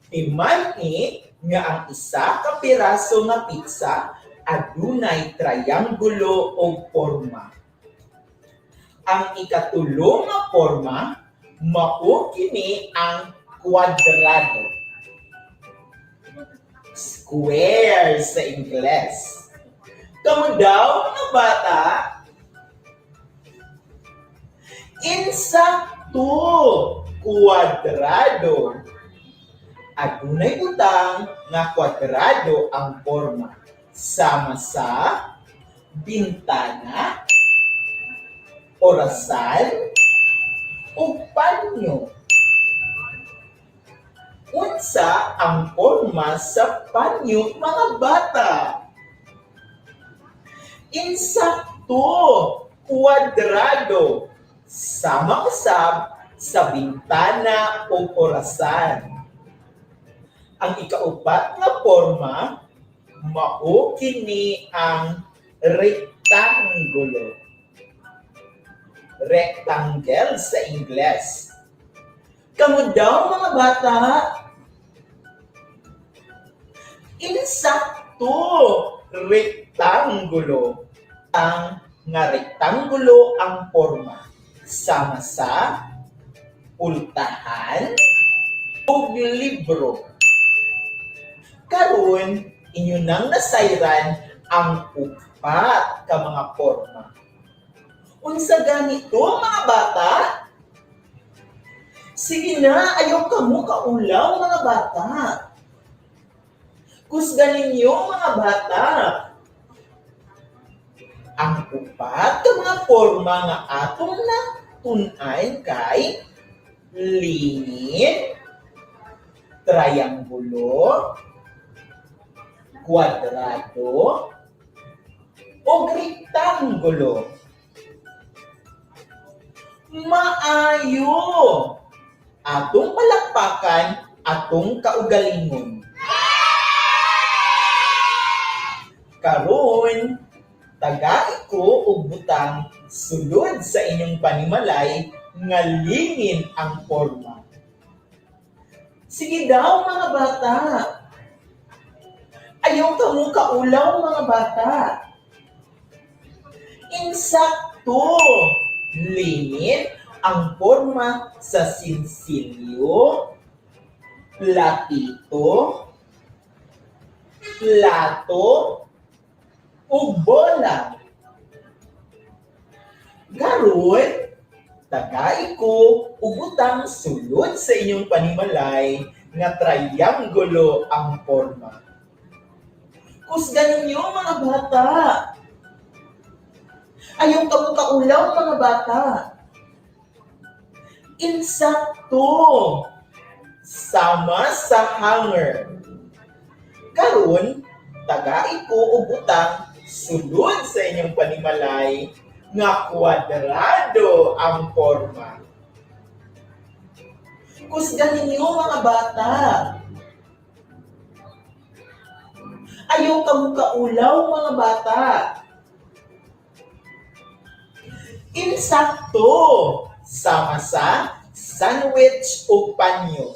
Timan-i nga ang isa ka piraso nga pizza adunay trianggulo og porma. Ang ikatulong nga porma, mao kini ang kwadrado. Square sa Ingles. Kamu daw, mga bata? Insakto! Kwadrado. Adunay butang nga kwadrado ang porma. Sama sa bintana, orasan, o panyo. Unsa ang porma sa panyo mga bata? Insakto, kwadrado, sama usab sa bintana o orasan. Ang ikaupat nga porma mao kini ang rectangulo. Rectangle sa Ingles. Kamu daw mga bata? Insakto, rectangulo. Ang nga rectangulo ang porma. Sama sa pultahan o libro. Karon, inyo nang nasayran ang upat ka mga porma. Unsa ganito mga bata? Sige na, ayaw ka mo kaulaw mga bata. Kusganin niyo mga bata. Ang upat ka mga porma nga atong na tunay kay lingid, triangulo, kwadrado, o rektangulo. Maayo! Atong palakpakan atong kaugalingon. Karon, tagai ko og butang sulod sa inyong panimalay nga lingin ang porma. Sige daw mga bata. Ayaw ka mo kaulaw mga bata. Insakto, lingin ang porma sa sinsilyo, platito, plato, o bola. Garon, tagai ko ubutang sulod sa inyong panimalay nga triangulo ang porma. Kusganin niyo mga bata. Ayaw ka mo kaulaw mga bata. Insakto. Sama sa hanger. Karon, tagai ko ubutang sulod sa inyong panimalay nga kwadrado ang porma. Kusganin niyo mga bata. Ayaw ka mo kaulaw mga bata. Insakto. Sama sa sandwich o panyo.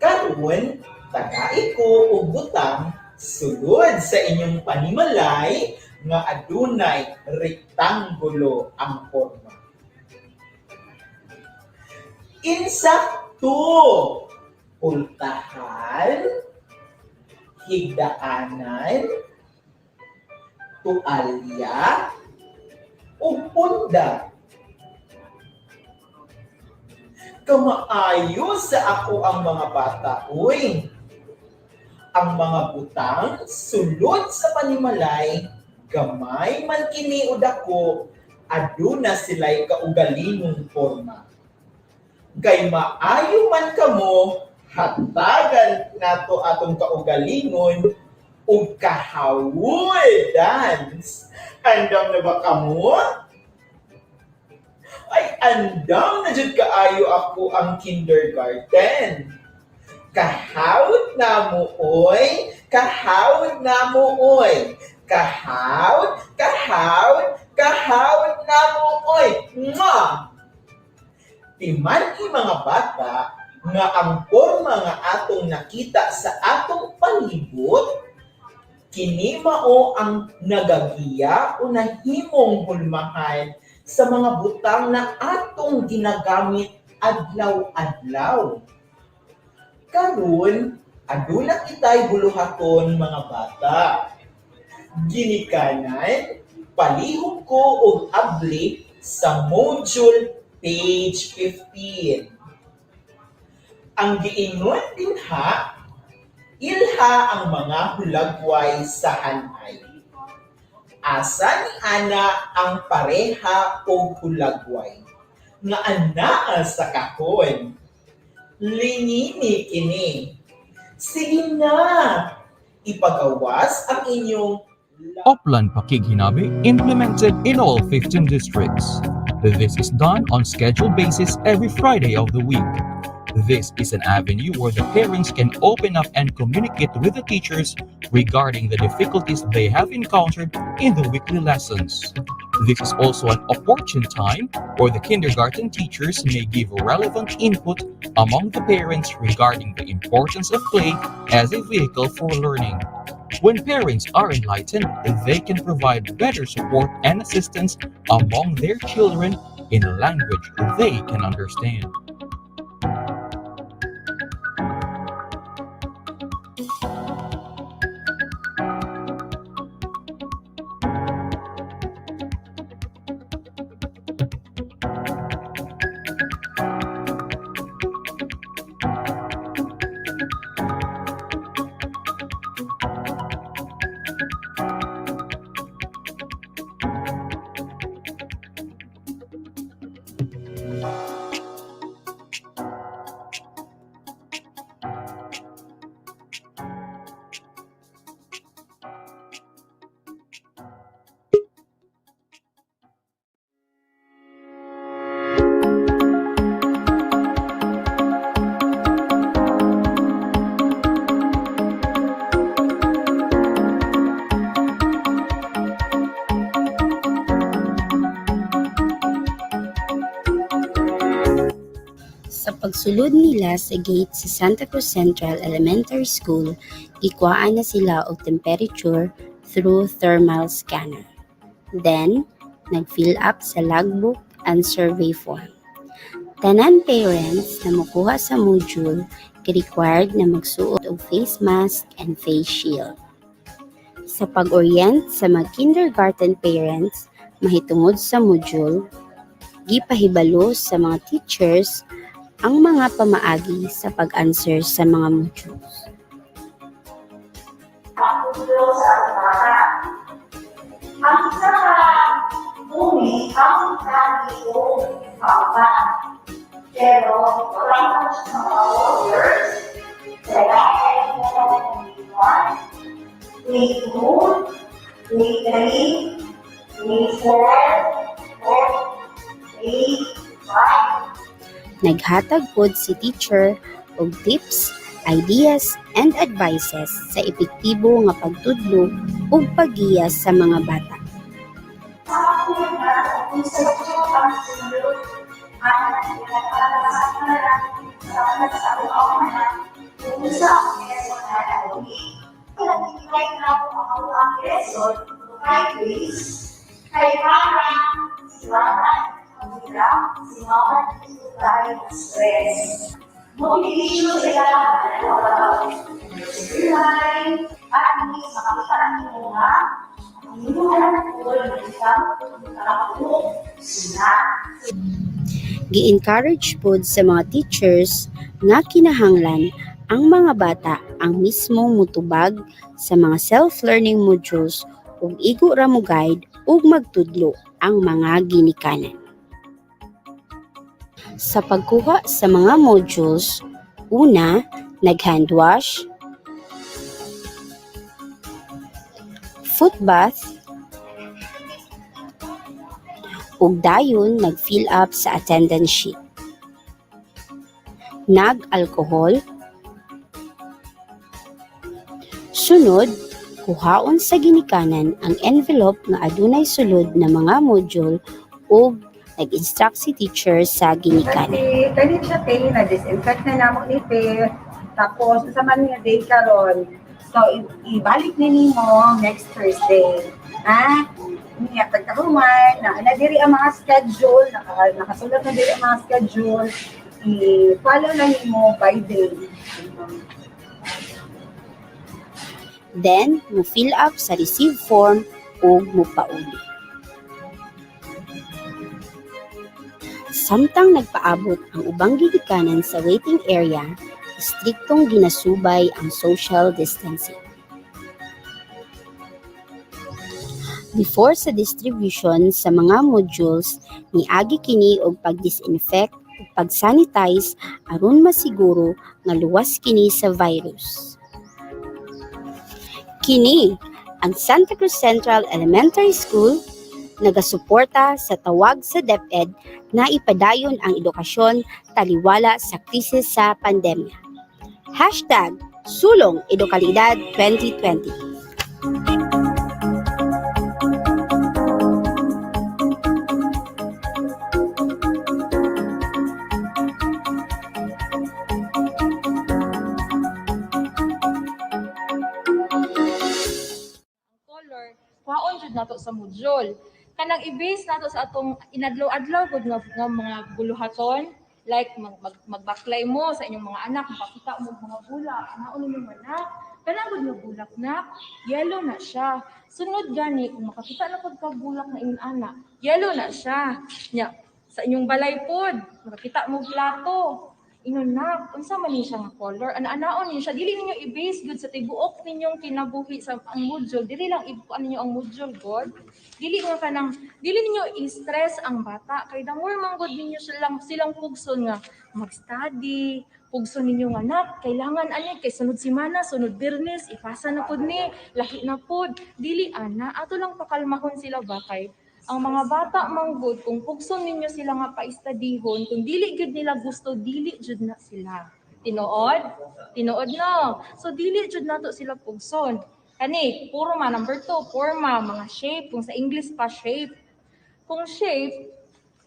Karon, tagai ko og butang sulod sa inyong panimalay nga adunay rektangulo ang porma. Insakto. Pultahan, higdaanan, tualya, o punda. Kamaayo sa ako ang mga bata, uy. Ang mga butang sulod sa panimalay, gamay man kini o dako, aduna sila'y kaugalingong porma. Kay maayo man kamo, hatagan nato atong kaugalingon, o kahawoy dance. Andam na ba kamo? Ay, andam na jud kaayo ako ang kindergarten. Kahawd na mo, oy. Kahawd na mo, oy. Kahawd, kahawd, kahawd na mo, oy. Mwah! Timani mga bata nga ang porma nga atong nakita sa atong palibot, kini mao ang nagagiya o nahimong hulmahan sa mga butang na atong ginagamit adlaw-adlaw. Karon, aduna kitay buluhaton mga bata. Ginikanan, palihog ko og abli sa module page 15. Ang giingon dinha, ilha ang mga hulagway sa hanay. Asa ni ana ang pareha o hulagway nga anaa sa kahon. Linini kini. Sige na, ipagawas ang inyong Upland Pakighinabi implemented in all 15 districts. This is done on scheduled basis every Friday of the week. This is an avenue where the parents can open up and communicate with the teachers regarding the difficulties they have encountered in the weekly lessons. This is also an opportune time where the kindergarten teachers may give relevant input among the parents regarding the importance of play as a vehicle for learning. When parents are enlightened, they can provide better support and assistance among their children in a language they can understand. Sa pagsulod nila sa gate sa Santa Cruz Central Elementary School, gikuhaan na sila og temperature through thermal scanner. Then, nag-fill up sa logbook and survey form. Tanan parents na mokuha sa module required na magsuot og face mask and face shield. Sa pag-orient sa mga kindergarten parents mahitungod sa module, gipahibalo sa mga teachers ang mga pamaagi sa pag-answer sa mga modules. Ang isa ka umi ang nagiging pangkaan. Pero wala sa mga orders, kaya ay grade 1, grade 2, grade 3, grade 4, grade 5. Naghatag pod si teacher og tips, ideas, and advices sa epektibo nga pagtudlo ug paggiya sa mga bata. Motivation sila at hindi makakita ang mga Gi-encourage pod sa mga teachers nga kinahanglan ang mga bata ang mismong mutubag sa mga self-learning modules ug igo ra mo guide ug magtudlo ang mga ginikanan. Sa pagkuha sa mga modules, una, nag-hand wash, foot bath, ug dayon nag-fill up sa attendance sheet. Nag-alcohol, sunod, kuhaon sa ginikanan ang envelope nga adunay sulod na mga module ug nag-instruct si teacher sa ginikanan. Dali siya tayo na disinfect na namo ni Pe. Tapos sa man nga day karon. So ibalik ni mo next Thursday. Ha? Niya pagkahuman na diri ang mga schedule, nakasulat na diri ang mga schedule. I-follow lang nimo by day. Then, mo fill up sa receive form ug mo pauli. Samtang nagpaabot ang ubang gigikanan sa waiting area, striktong ginasubay ang social distancing. Before sa distribution sa mga modules, niagi kini og pag-disinfect ug pag-sanitize aron masiguro nga luwas kini sa virus. Kini ang Santa Cruz Central Elementary School nagasuporta sa tawag sa DepEd na ipadayon ang edukasyon taliwala sa krisis sa pandemya. #Sulong Edukalidad 2020. Color, kuhaon jud nato sa module. Kanang i-base nato sa atong inadlaw-adlaw gud nga mga buluhaton, like magbaklay mo sa inyong mga anak, makakita mo mga bulak, naon inyong anak, kanang gud nga bulak na, yellow na siya. Sunod gani kung makakita na pud ka bulak na inyong anak, yellow na siya. Nya sa inyong balay pod, makakita mo plato, ingon na, unsa man ni siya nga color, ana-anaon niyo siya, dili ninyo i-base good sa tibuok ninyong kinabuhi sa ang module, dili lang ibuan ninyo ang module god, dili ninyo i-stress ang bata, kay the more man god ninyo silang pugson nga mag-study, pugson ninyo nga anak, kailangan ani kay sunod semana, sunod Biyernes, ipasa na pod ni, lahi na pod, dili ana, ato lang pakalmahon sila ba kay ang mga bata manggod kung pugson ninyo sila nga paistadihon, kung dili gud nila gusto, dili jud na sila. Tinuod? Tinuod no. So dili jud nato sila pugson. Kani, forma number 2, forma, mga shape, kung sa English pa shape. Kung shape,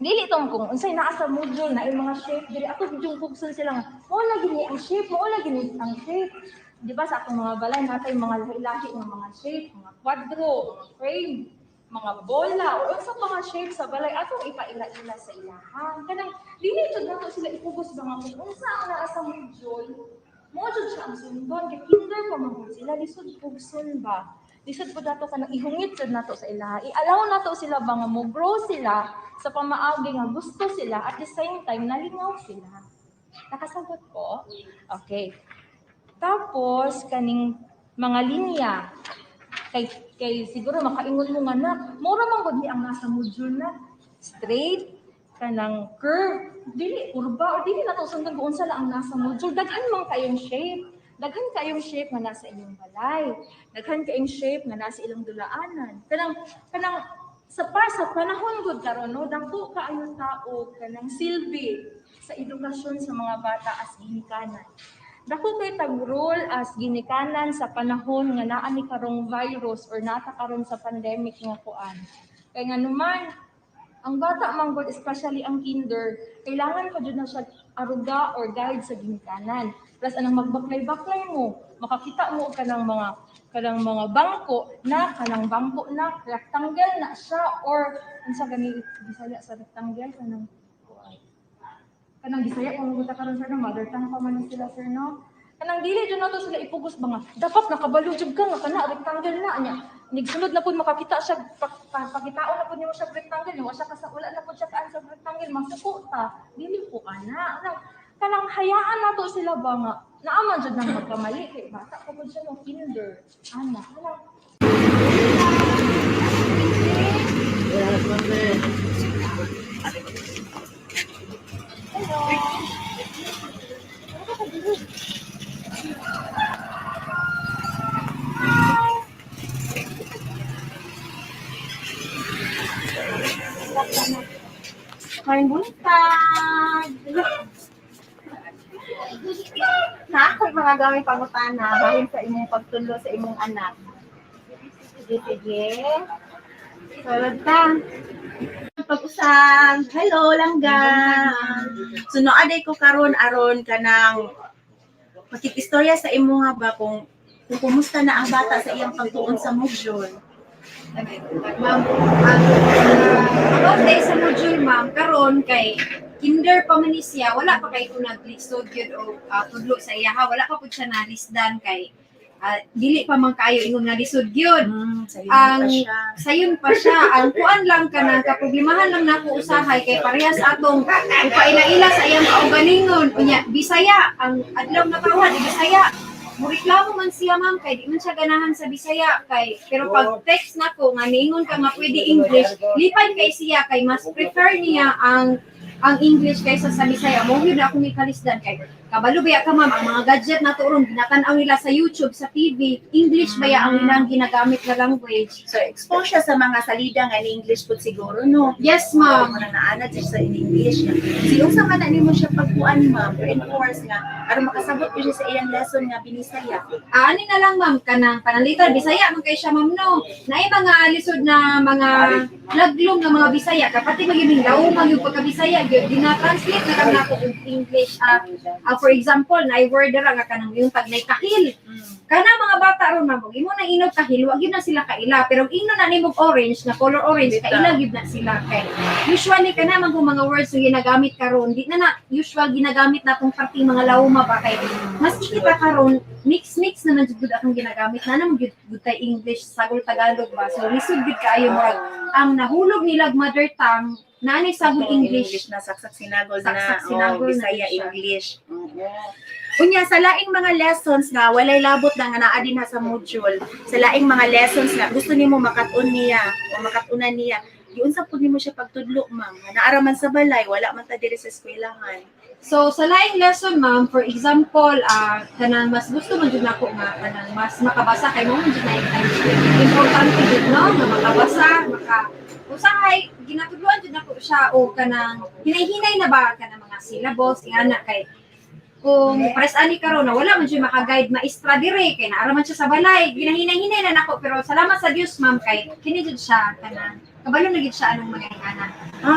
dili tong kung unsay naa sa module na yung mga shape, dili ato jud pugson sila nga. Mo na gini ang shape, mo na gini ang shape. Di ba sa atong mga balay natay mga lahi-lahi ng mga shape, mga kwadro, mga frame, mga bola o unsa pa nga shape sa balay atong ipaila-ila sa ilahan. Kanang dili jud nato sila ipugos mga kung unsa ang naa sa module. Mo jud siya ang sundon kay kinder pa man sila lisod pugson ba. Lisod pud nato kanang ihungit jud nato sa ilaha. I-allow nato sila ba nga mo grow sila sa pamaagi nga gusto sila at the same time nalingaw sila. Nakasagot ko? Okay. Tapos kaning mga linya kay siguro makaingon mo nga na mura man gud ni ang nasa module na straight kanang curve dili kurba o dili nato sundan kung unsa lang ang nasa module, daghan man kayong shape nga nasa inyong balay, daghan kayong shape nga nasa ilang dulaanan, kanang sa panahon gud karon no dako kaayo tao kanang silbi sa edukasyon sa mga bata as ginikanan. Dako kay tag-role as ginikanan sa panahon nga naa ni karong virus or nata karon sa pandemic nga kuan. Kay nga naman ang bata man gud, especially ang kinder, kailangan pa jud na siya aruga or guide sa ginikanan. Plus anang magbaklay-baklay mo, makakita mo kanang mga bangko na rectangle na siya or unsa gani Bisaya sa rectangle kanang Bisaya kung guta karon sir no mother tongue pa man sila sir no. Kanang dili jud nato sila ipugos ba nga dapat nakabalo jud ka nga kana rectangle na nya. Nigsunod na pud makakita siya pakitaon na pud nimo siya rectangle, wa siya wala na pud siya kaan sa rectangle masuko ta. Dili po ana. Kanang hayaan nato sila ba nga naaman jud nang magkamali kay bata pa pud siya no kinder. Ana. Kain buntag! Na ako mga gamit pangutana bahin sa imong pagtulo sa imong anak. Sige. Salad ta. Pag-usan, hello langga. So no aday ko karon aron kanang pakikistorya sa imo nga ba kung kumusta na ang bata sa iyang pagtuon sa module. Ma'am, about day sa module ma'am, karon kay kinder pa man ni siya, wala pa kay ko naglisod yun o tudlo sa iya ha, wala pa po siya nalisdan kay dili pa man kayo ingon nga lisod yun. Sayon pa siya. Ang kuan lang ka na, kaproblemahan lang nako usahay kay parehas atong upaila-ila sa iyang kaugalingon. Unya, Bisaya, ang adlaw na kawan, Bisaya. Mureklamo man siya ma'am kay di man siya ganahan sa Bisaya kay pero pag text nako nga ningon ka nga pwede English, lipay kay siya kay mas prefer niya ang English kaysa sa Bisaya. Mo gyud ako ni kalisdan kay kabalo baya ka ma'am ang mga gadget na turon ginatan-aw nila sa YouTube, sa TV, English baya ang ilang ginagamit na language. So expose siya sa mga salida nga ni English pud siguro no. Yes ma'am. Mo na naanad siya sa English. Siyo sa man nimo siya pagkuan ma'am, reinforce nga aron makasabot ko siya sa iyang lesson nga binisaya. Ani na lang ma'am kanang panalitan Bisaya man kay siya ma'am no. Naay mga lisod na mga laglong nga mga Bisaya kapati maging daw yung pagka Bisaya gyud gina-translate na lang nato og English. For example, naay word ra nga kanang yung pag nay kahil. Kana mga bata ron mabog imo na inog kahil wa gyud na sila kaila pero ino na nimo orange na color orange kaila gyud na sila kay. Usually kana man mga words nga ginagamit karon di na usual ginagamit natong parting mga lawma ba kay mas kita karon mix na man jud akong ginagamit na naman gyud tay English sagol Tagalog ba so lisod gid kaayo murag ang nahulog nilag mother tongue nani sagol English na saksak sinagol Bisaya English. Unya sa laing mga lessons nga walay labot na nga naa din sa module. Sa laing mga lessons nga gusto nimo makatun niya o makatunan niya. Diun sa pud nimo siya pagtudlo ma'am. Naara man sa balay, wala man ta diri sa eskwelahan. So sa laing lesson ma'am, for example, kanang mas gusto man jud nako nga kanang mas makabasa kay mo man jud na importante jud no nga makabasa, usahay ginatudloan jud nako siya o kanang hinay-hinay na ba kanang mga syllables ingana kay kung pares ani karon na wala man siya maka-guide maestra dire kay naara man siya sa balay ginahinay-hinay na nako pero salamat sa Dios ma'am kay kini jud siya kanang kabalo na gid siya anong mga ingana.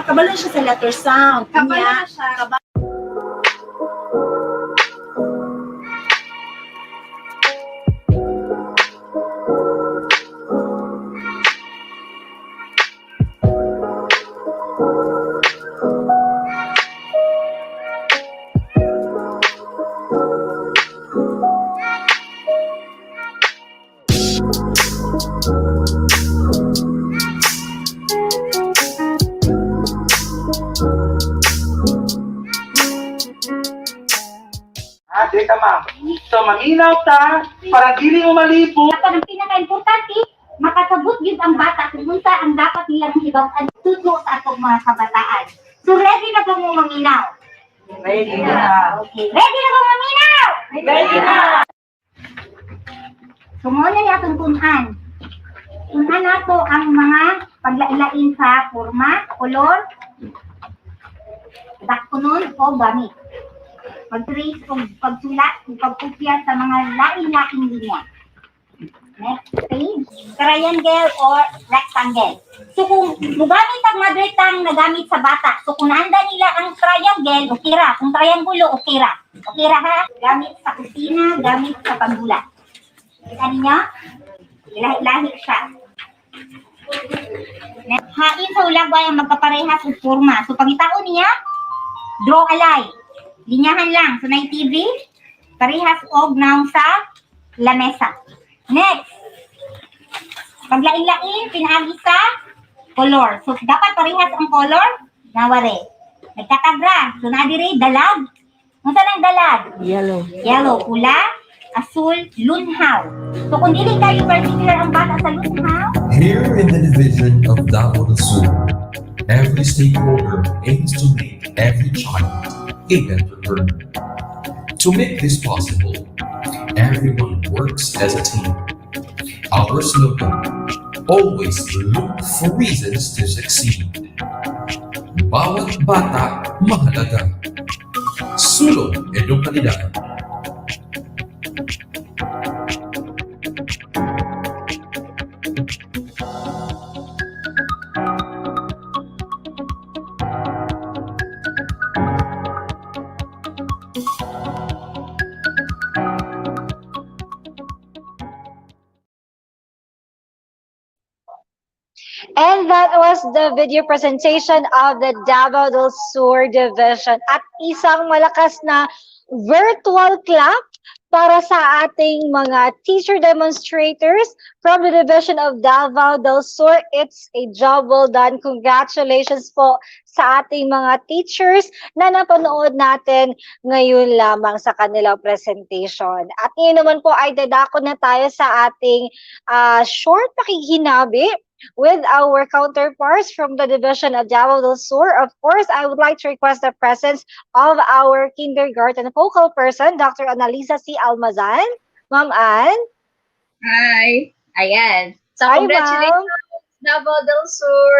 Kabalo siya sa letter sound. Kabalo na siya. Deka ma'am. So maminaw ta para dili mo malipot. At ang pinaka-importante, makasabot yun ang bata kung unsa ang dapat nilang hibaw-an tuto sa atong mga kabataan. So ready na po mo maminaw? Ready na. Okay. Ready na po maminaw? Ready na. So muna ni atong tunan. Tunan nato ang mga paglailain sa forma, kolor, dakkunon o gamit. Pag-trace o pagsulat o pagkopya sa mga lain-laing linya. Next page, triangle or rectangle. So kung mugamit ang mother tongue na gamit sa bata, so kung naanda nila ang triangle, okay ra. Kung triangulo, okay ra. Okay ra ha? Gamit sa kusina, gamit sa pagbulat. Kita ninyo? Lahi-lahi siya. Next, hain sa ulagway ang magkaparehas o forma. So pagitaon niya, draw a line. Linyahan lang. So, na TV, parehas og naong sa lamesa. Next. Paglain-lain, pinagi sa color. So, dapat parehas ang color. Nawari. Nagkatagra. So, nadiri, dalag. Unsa nang dalag? Yellow. Yellow. Pula, asul, lunhaw. So, kung dili kayo particular ang bata sa lunhaw, Here in the division of Davao del Sur, every stakeholder aims to make every child a better learner. To make this possible, everyone works as a team. Our slogan, always look for reasons to succeed. Bawat bata mahalaga. Sulong edukalidad. And that was the video presentation of the Davao del Sur Division. At isang malakas na virtual clap para sa ating mga teacher demonstrators from the Division of Davao del Sur. It's a job well done. Congratulations po sa ating mga teachers na napanood natin ngayon lamang sa kanilang presentation. At ngayon naman po ay dadako na tayo sa ating short pakikinabi with our counterparts from the Division of Davao del Sur. Of course, I would like to request the presence of our kindergarten focal person, Dr. Annalisa C. Almazan. Ma'am Ann? Hi. Ayan. So, Hi, ma'am. congratulations, Davao del Sur.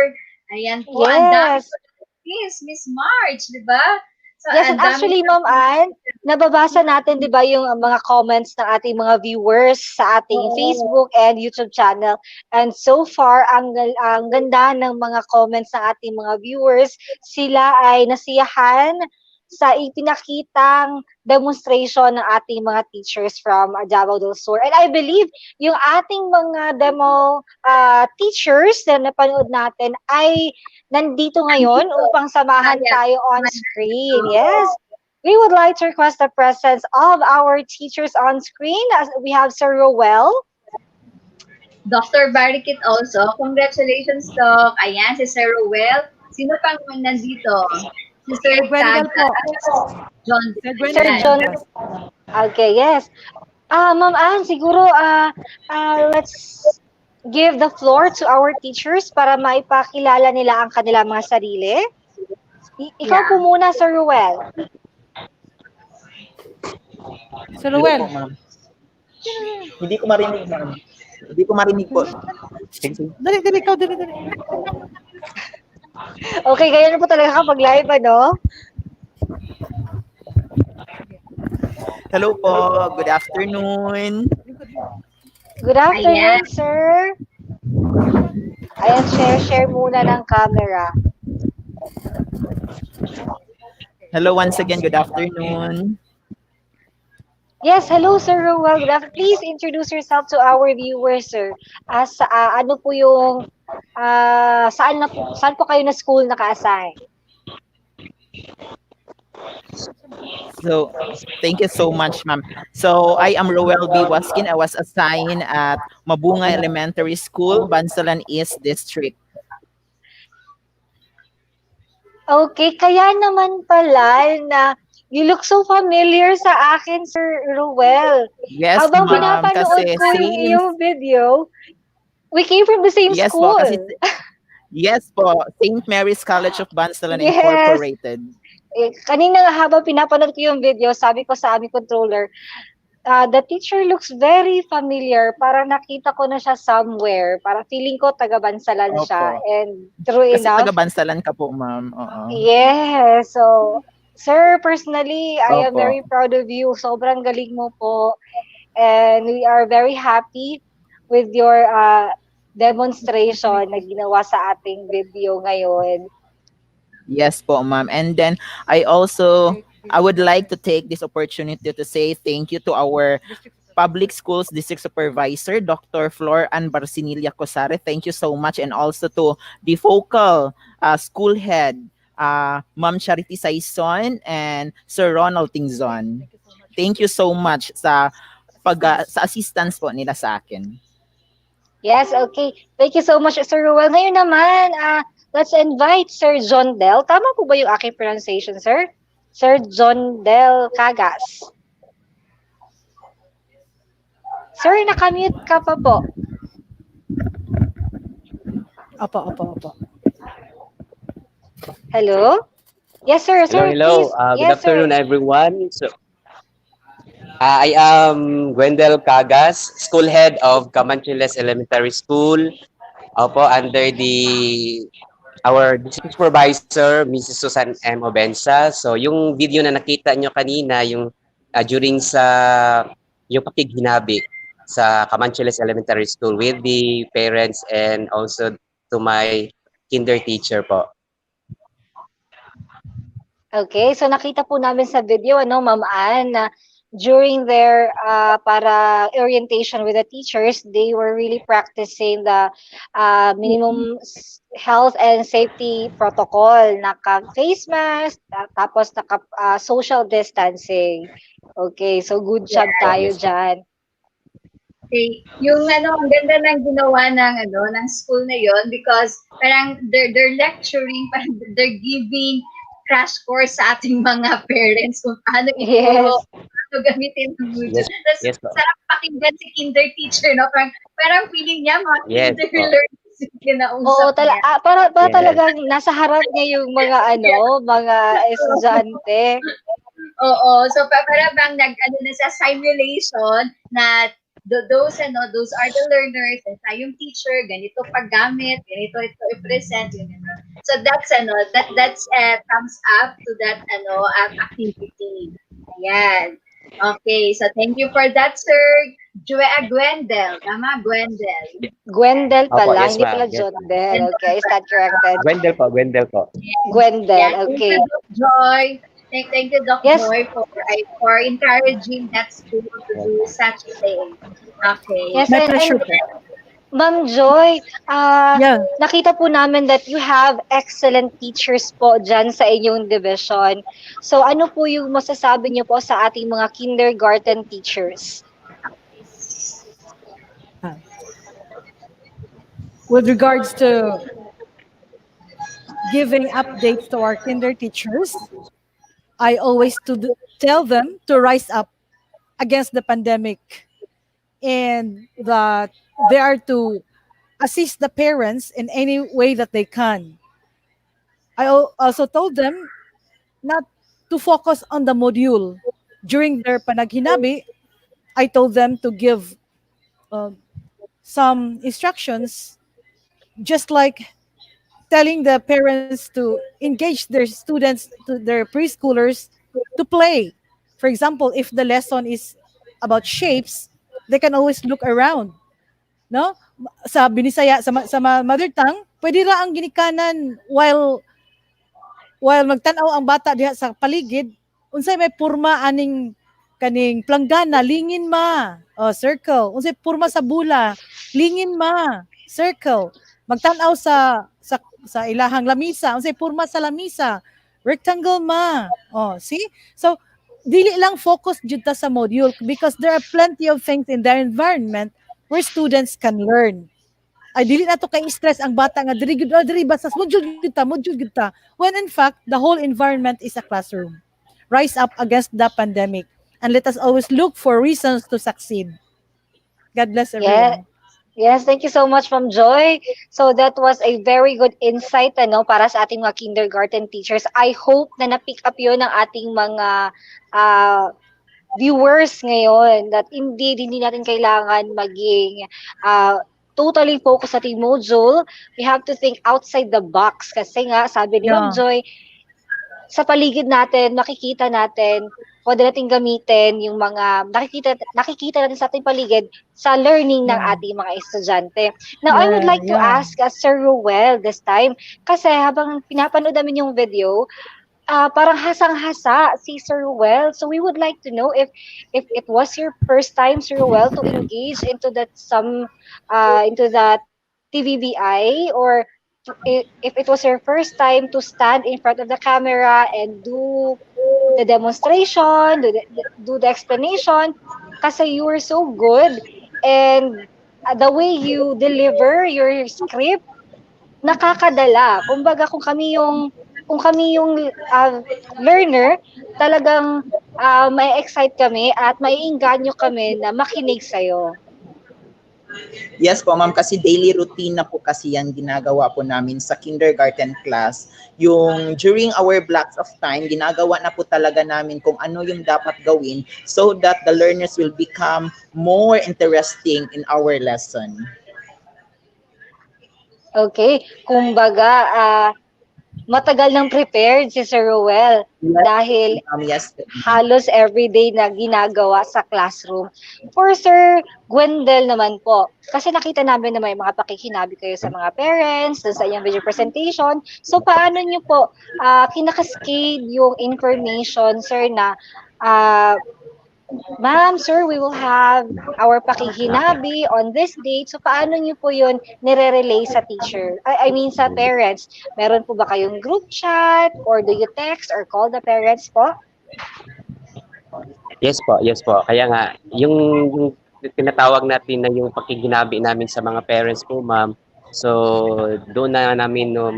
Ayan po, ang dami Yes. po. Yes, Miss March, di ba? So, Yes, and ang dami actually, po. Ma'am Ann, nababasa natin, di ba, yung mga comments ng ating mga viewers sa ating Facebook and YouTube channel. And so far, ang ganda ng mga comments ng ating mga viewers. Sila ay nasiyahan sa ipinakitang demonstration ng ating mga teachers from Davao del Sur. And I believe yung ating mga demo teachers na napanood natin ay nandito ngayon upang samahan tayo on screen. Yes. We would like to request the presence of our teachers on screen. As we have Sir Roel. Dr. Barikit also. Congratulations, Doc. Ayan, si Sir Ruel. Sino pang nandito? Si Sir Gwendal po. John. Sir John. Okay, yes. Ma'am Ann, siguro let's give the floor to our teachers para maipakilala nila ang kanilang mga sarili. Ikaw po muna, Sir Ruel. Sir Ruel. Hindi ko marinig, ma'am. Hindi ko marinig po. Dali, ikaw, dali. Okay, ganyan po talaga kapag live, ano? Hello po, good afternoon. Good afternoon, sir. Ayan, share muna ng camera. Hello once again, good afternoon. Yes, hello Sir Roel. Please introduce yourself to our viewers, sir. Ano po yung saan po kayo na school naka-assign? So, thank you so much, ma'am. So, I am Roel B. Waskin. I was assigned at Mabunga Elementary School, Bansalan East District. Okay, kaya naman pala na you look so familiar sa akin, Sir Roel. Yes, habang ma'am. pinapanood Kasi ko yung iyong video, we came from the same yes school. Po, kasi, yes po, St. Mary's College of Bansalan Yes. Incorporated. Kanina nga habang pinapanood ko yung video, sabi ko sa aming controller, the teacher looks very familiar. Parang nakita ko na siya somewhere. Parang feeling ko taga-Bansalan siya. And true Kasi enough. taga-Bansalan ka po, ma'am. Oo. Yes. So, sir, personally, I am Opo. very proud of you. Sobrang galing mo po. And we are very happy with your demonstration na ginawa sa ating video ngayon. Yes po, ma'am. And then I would like to take this opportunity to say thank you to our Public Schools District Supervisor, Dr. Flor Ann Barcinilla Cosare. Thank you so much. And also to the focal school head, Ma'am Charity Saison and Sir Ronald Tingzon. Thank you so much sa assistance po nila sa akin. Yes, okay. Thank you so much, Sir Ruel. Ngayon naman, let's invite Sir John Del. Tama po ba yung aking pronunciation, sir? Sir John Del Cagas. Sir, nakamute ka pa po. Opo. Hello? Yes, sir. Sir, Hello. please. Good Yes, afternoon, sir. everyone. So, I am Gwendal Cagas, school head of Camanchiles Elementary School. Opo, under our district supervisor, Mrs. Susan M. Obensa. So, yung video na nakita nyo kanina, yung during yung pakighinabi sa Camanchiles Elementary School with the parents and also to my kinder teacher po. Okay, so nakita po namin sa video, Ma'am Ann, na during their para orientation with the teachers, they were really practicing the minimum health and safety protocol. Naka face mask, tapos naka social distancing. Okay, so good job Yes. tayo Yes po. dyan. Okay. Yung ang ganda ng ginawa ng school na yon because parang they're lecturing, parang they're giving crash course sa ating mga parents kung paano ituro, Yes. paano gamitin ang Moodle. Yes, Tapos, yes po. sarap pakinggan si kinder teacher, no? Parang feeling niya mga Yes kinder po. learners yung Oo, kinausap niya. para Yes. talagang nasa harap niya yung mga mga estudyante. Oo. So, para bang na sa simulation na those are the learners, and tayong teacher, ganito paggamit, ganito ito i-present, yun, ano. So, that's thumbs up to that, activity. Ayan. Okay. So, thank you for that, sir. Gwendel. Tama, Gwendel. Gwendel Opo, pala, yes hindi ma'am. pala Yes ma'am. Jondel. Okay, I stand corrected. Gwendel po, Gwendel po. Gwendel, Yeah, thank okay. you, Doc Joy. Thank you, Doc Yes, Joy, for encouraging that school to Yes do ma'am. such a thing. Okay. yes, My and pleasure po. Ma'am Joy, Yeah. nakita po namin that you have excellent teachers po dyan sa inyong division. So ano po yung masasabi niyo po sa ating mga kindergarten teachers? Uh, with regards to giving updates to our kinder teachers, I always tell them to rise up against the pandemic and that they are to assist the parents in any way that they can. I also told them not to focus on the module. During their panaghinabi, I told them to give uh, some instructions, just like telling the parents to engage their students, to their preschoolers, to play. For example, if the lesson is about shapes, they can always look around. No? Sa Binisaya, sa mother tongue, pwede ra ang ginikanan while magtanaw ang bata diha sa paligid, unsay may porma aning kaning planggana, lingin ma. Oh, circle. Unsay porma sa bula, lingin ma. Circle. Magtanaw sa ilahang lamisa, unsay porma sa lamisa, rectangle ma. Oh, see? So dili lang focus jud ta sa module because there are plenty of things in their environment where students can learn. Ay dili na to kay stress ang bata nga diri gud diri basta module gud ta when in fact the whole environment is a classroom. Rise up against the pandemic and let us always look for reasons to succeed. God bless Yeah. everyone. Yes, thank you so much, Ma'am Joy. So that was a very good insight para sa ating mga kindergarten teachers. I hope na na-pick up 'yon ng ating mga uh, viewers ngayon that hindi natin kailangan maging totally focus sa ating module. We have to think outside the box kasi nga sabi ni Ma'am Yeah. Joy, sa paligid natin, makikita natin, pwede natin gamitin yung mga nakikita natin sa ating paligid sa learning ng Yeah. ating mga estudyante. Now, I would Yeah, like to yeah. ask Sir Ruel this time, kasi habang pinapanood namin yung video, parang hasang-hasa si Sir Ruel. So we would like to know if it was your first time, Sir Ruel, to engage into that TVBI, or if it was your first time to stand in front of the camera and do the demonstration, do the explanation, kasi you were so good, and the way you deliver your script, nakakadala. Kumbaga kung kami yung learner, talagang may excite kami at maiengganyo kami na makinig sa'yo. Yes po ma'am, kasi daily routine na po kasi yan ginagawa po namin sa kindergarten class. Yung during our blocks of time, ginagawa na po talaga namin kung ano yung dapat gawin so that the learners will become more interesting in our lesson. Okay, kumbaga matagal nang prepared si Sir Ruel dahil Yes. halos everyday na ginagawa sa classroom. For Sir Gwendel naman po, kasi nakita namin na may mga pakikinabi kayo sa mga parents, dun sa inyong video presentation. So paano nyo po kinakascade yung information, sir, na Ma'am, sir, we will have our pakikinabi on this date. So, paano niyo po yun nire-relay sa teacher? I mean, sa parents. Meron po ba kayong group chat? Or do you text or call the parents po? Yes po, yes po. Kaya nga, yung tinatawag natin na yung pakikinabi namin sa mga parents po, ma'am. So, doon na namin no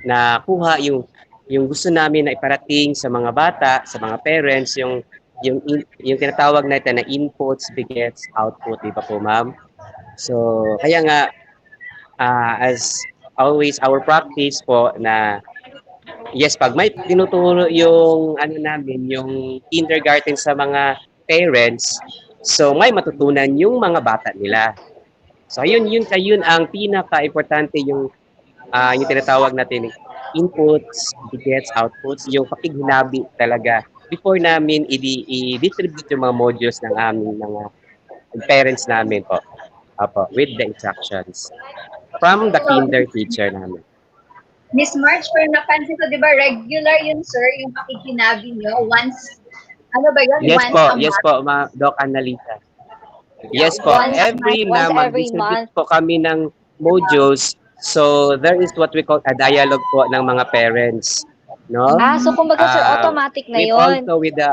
nakuha yung gusto namin na iparating sa mga bata, sa mga parents, yung tinatawag natin na inputs begets output, di ba po, ma'am? So, kaya nga as always our practice po na yes, pag may tinuturo yung ano namin, yung kindergarten sa mga parents, so may matutunan yung mga bata nila. So ayun ang pinaka-importante yung tinatawag natin inputs, begets, outputs, yung pakighinabi talaga before namin i-distribute yung mga modules ng aming mga parents namin po. Apo, with the instructions from the kinder teacher namin. Miss March, pero napansin ko, di ba, regular yun, sir, yung pakikinabi nyo once, ano ba yun, once a Yes month? po, Doc Annalisa. Yeah, Yes po, Once every mag-distribute month. po kami ng modules. So, there is what we call a dialogue po ng mga parents. No? So kumbaga, sir, automatic na With yun. also with the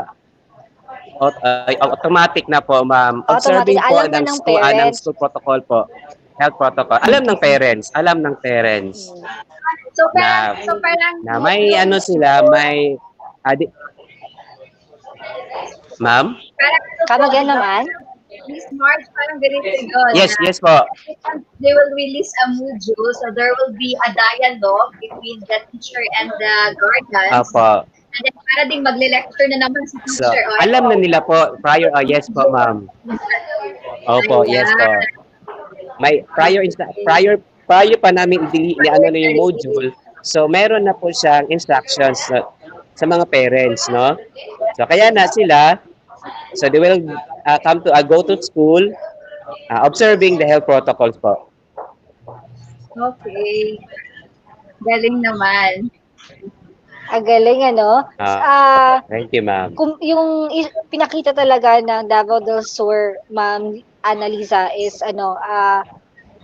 automatic na po, ma'am. Automatic, Observing po alam na ng ng parents. school protocol po. Health protocol. Alam ng parents So, na parang, na may ano sila, may ma'am? parang Come again naman? Miss March, parang ganito yun. Yes po. They will release a module, so there will be a dialogue between the teacher and the guardians. Apo. And then para ding magle-lecture na naman si So, teacher. alam na nila po prior, yes po, ma'am. Opo, yes po. May prior pa namin ano na yung module. So, meron na po siyang instructions sa mga parents, no? So, kaya na sila, so they will go to school, observing the health protocols po. Okay. Galing naman. Galing, ano? Thank you, ma'am. Pinakita talaga ng Davao del Sur, Ma'am Annalisa, is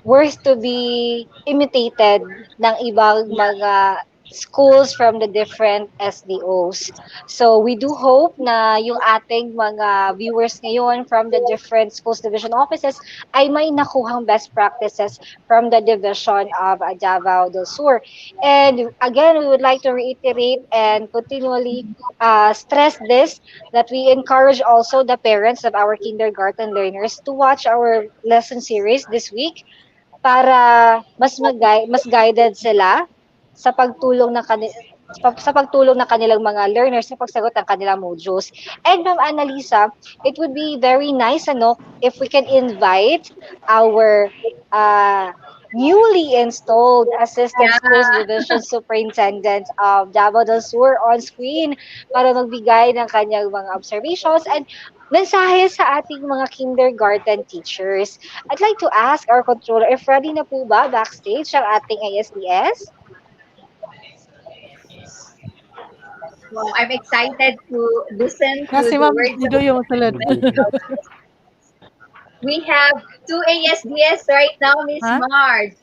worth to be imitated ng ibang mga schools from the different SDOs. So we do hope na yung ating mga viewers ngayon from the different schools division offices ay may nakuhang best practices from the division of Davao del Sur. And again, we would like to reiterate and continually stress this, that we encourage also the parents of our kindergarten learners to watch our lesson series this week para mas guided sila sa pagtulong ng kanilang mga learners sa pagsagot ng kanilang modules. And Ma'am Annalisa, it would be very nice if we can invite our newly installed Assistant Schools Division Superintendent of Davao del Sur on screen para magbigay ng kanyang mga observations and mensahe sa ating mga kindergarten teachers. I'd like to ask our controller if ready na po ba backstage ang ating ASDS? Wow, I'm excited to listen to Kasi the ma'am, words ido yung salad. We have 2 ASDS right now, Miss Marge.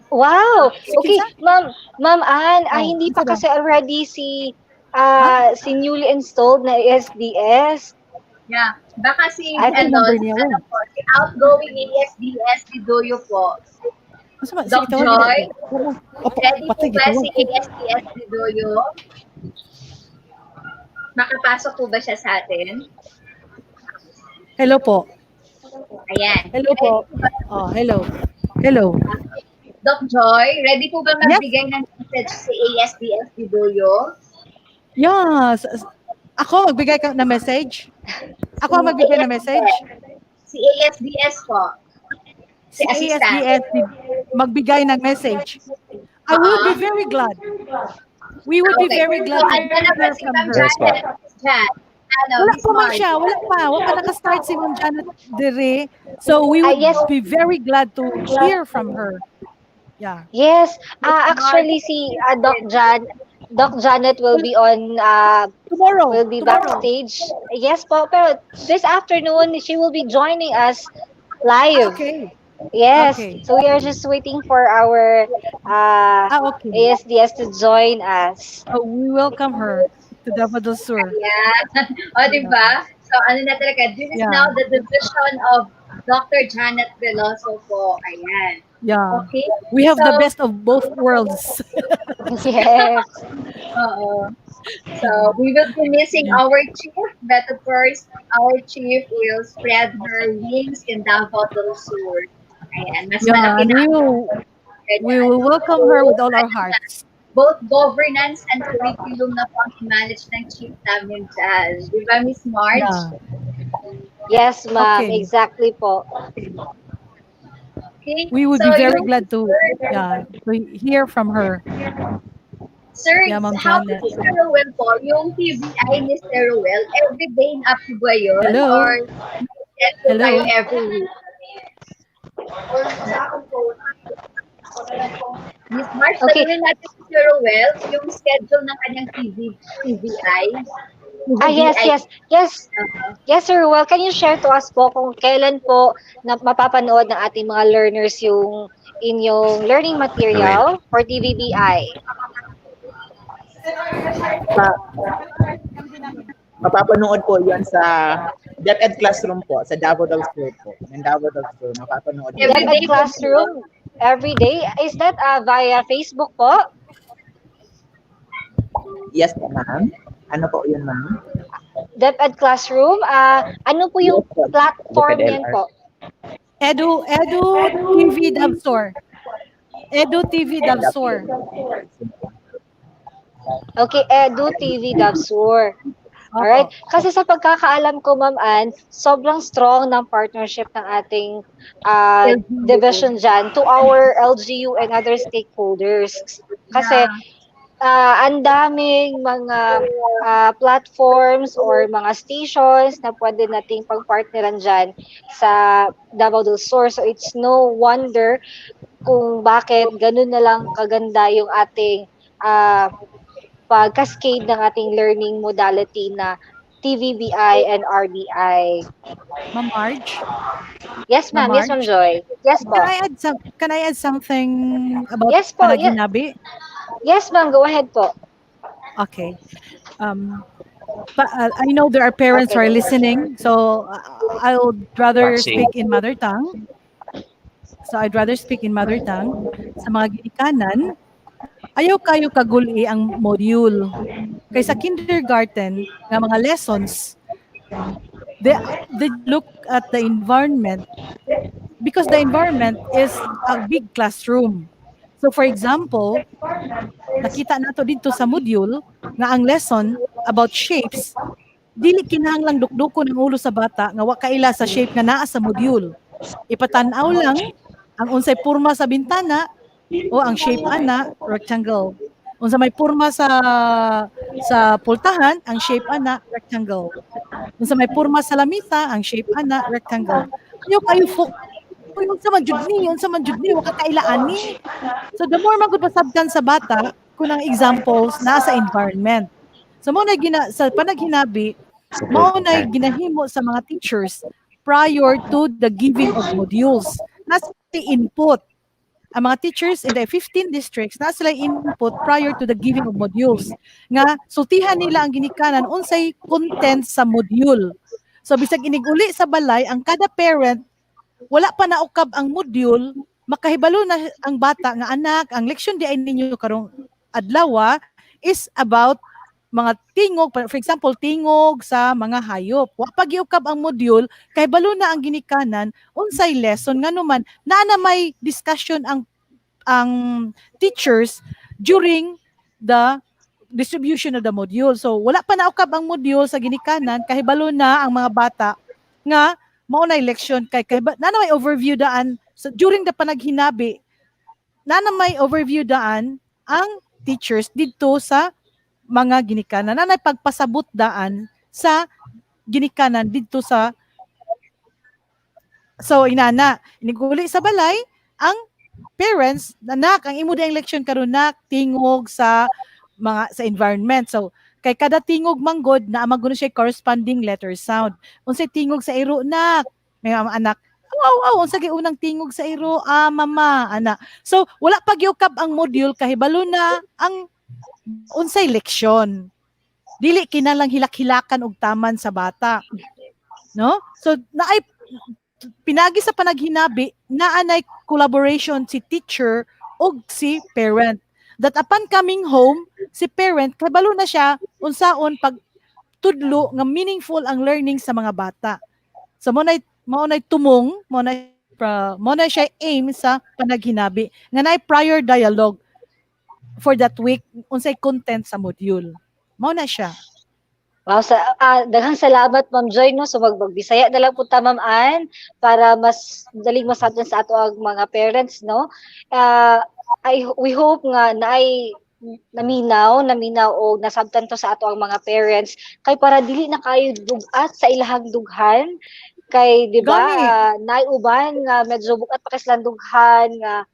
Wow! Okay, Ma'am Ann, hindi pa isa daw. kasi already si newly installed na ASDS. Yeah, baka si number niya, si outgoing ASDS si Doyo po. Doc Sige, Joy, Opo, ready po patay, ba gitawag. si ASDS si Doyo? Makapasok po ba siya sa atin? Hello po. Ayan. Hello po. Hello. Hello. Doc Joy, ready po ba magbigay ng message si ASDS si Doyo? Yes. Ako magbigay ng message? Ako magbigay ng message? Si ASDS po. Si ASDS magbigay ng message. I would be very glad. We would be very glad to hear from her. Wala pa man siya. Wala pa naka-start si Ma'am Janet Dere. So we would be very glad to hear from her. Yeah. Yes. Actually, si Doc Jan, Doc Janet will be on Tomorrow. will be backstage. Yes po, pero this afternoon she will be joining us live. Okay. Yes. Okay. So we are just waiting for our Okay. ASDS to join us. So we welcome her to Davao del Sur. Ayan. O, Yeah. diba? So, ano na talaga, this is Yeah. now the division of Dr. Janet Veloso po. Ayan. Yeah. Okay? We have the So, best of both worlds. Yes. oo. So, we will be missing our chief, but of course, our chief will spread her wings in Davao del Sur. Ayan, mas Yeah, malaki and na we ang will we ganyan. will So, welcome her with all our ano na, hearts. both governance and curriculum na po ang manage ng chief namin dyan. Di ba, Miss Marge? Yeah. Yes, ma'am. Okay. Exactly po. Okay? We would So, be very yung glad to hear from her. Sir, Yeah, Ma'am how Janet. si Sir Rowell po, yung TBI ni Sir Rowell, everyday na po ba yun? Or Hello. may schedule kayo Hello. every week? Miss March, Okay. tanungin natin si Sir Rowell yung schedule ng kanyang TBI. Yes, TBI. yes. Yes. Yes, sir. Well, can you share to us po kung kailan po na mapapanood ng ating mga learners yung inyong learning Noel. material for TVBI? Pa- Mapapanood po yan sa DepEd Classroom po, sa Davao del Sur po. Ng Davao del Sur, mapapanood po. DepEd Classroom every day. Is that via Facebook po? Yes po, ma'am. Ano po yun, ma'am? DepEd Classroom. Ano po yung platform DepEd niyan LR. po? Edu TV Dabsor. Edu TV Dabsor. Okay, Edu TV Dabsur. Alright. Kasi sa pagkakaalam ko, Ma'am Ann, sobrang strong ng partnership ng ating division dyan to our LGU and other stakeholders. Kasi ang daming mga platforms or mga stations na pwede nating pag-partneran dyan sa Davao del Sur. So it's no wonder kung bakit ganun na lang kaganda yung ating pag-cascade ng ating learning modality na TVBI and RBI. Ma'am Marge? Yes, Ma'am ma'am. Yes, Ma'am Marge? Joy. Yes po. Can I add something about Yes po. panaginabi? Yes, ma'am. Go ahead po. Okay. I know there are parents who are listening, so I would rather Watching. speak in mother tongue. So I'd rather speak in mother tongue. Sa mga ginikanan, ayaw kayo kaguli ang module. Kay sa kindergarten, nga mga lessons, they look at the environment because the environment is a big classroom. So for example, nakita nato dito sa module nga ang lesson about shapes, dili kinahanglang dukduko ng ulo sa bata nga wa kaila sa shape nga naa sa module. Ipatan-aw lang ang unsay porma sa bintana o ang shape ana rectangle. Unsa may porma sa pultahan, ang shape ana rectangle. Unsa may porma sa lamisa, ang shape ana rectangle. Ayaw kayo Uy, unsa man jud ni, wa ka kaila ani. So the more man gud pasabtan sa bata kun ang examples naa sa environment. So mo na sa panaghinabi, mao na ginahimo sa mga teachers prior to the giving of modules. Nasa input ang mga teachers in the 15 districts na sila input prior to the giving of modules nga sultihan nila ang ginikanan unsay content sa module. So bisag iniguli sa balay ang kada parent wala pa naukab ang module, makahibalo na ang bata nga anak, ang leksyon di ay ninyo karong adlaw is about mga tingog, for example, tingog sa mga hayop. Wa pa giukab ang module, kahibalo na ang ginikanan, unsay lesson nga naman, na may discussion ang teachers during the distribution of the module. So wala pa naukab ang module sa ginikanan, kahibalo na ang mga bata nga mao na election kay nana may overview daan so, during the panaghinabi nana may overview daan ang teachers didto sa mga ginikanan nana pagpasabot daan sa ginikanan didto sa so inana iniguli sa balay ang parents nanak ang imo ding election karon nak tingog sa mga sa environment. So kay kada tingog manggod na maguno siya corresponding letter sound. Unsay tingog sa iro nak? May mga anak, wow, unsa gay unang tingog sa iro? Ah, mama, ana. So wala pa gyukab ang module kahibalo na ang unsay leksyon. Dili kinalang hilak-hilakan og taman sa bata. No? So naay pinagi sa panaghinabi naanay collaboration si teacher og si parent. That upon coming home, si parent kabalo na siya unsaon pag tudlo nga meaningful ang learning sa mga bata. So mo nay tumong, mo na siya aim sa panaghinabi nga nay prior dialogue for that week unsay content sa module. Mao na siya. Wow, daghang salamat Ma'am Joy no, so magbisaya na lang po ta Ma'am Ann para mas daling masabtan sa ato ang mga parents no. We hope nga naay naminaw o nasabtan to sa ato ang mga parents kay para dili na kayo dugat sa ilahang dughan kay di ba naay uban nga medyo bugat pa kay silang dughan nga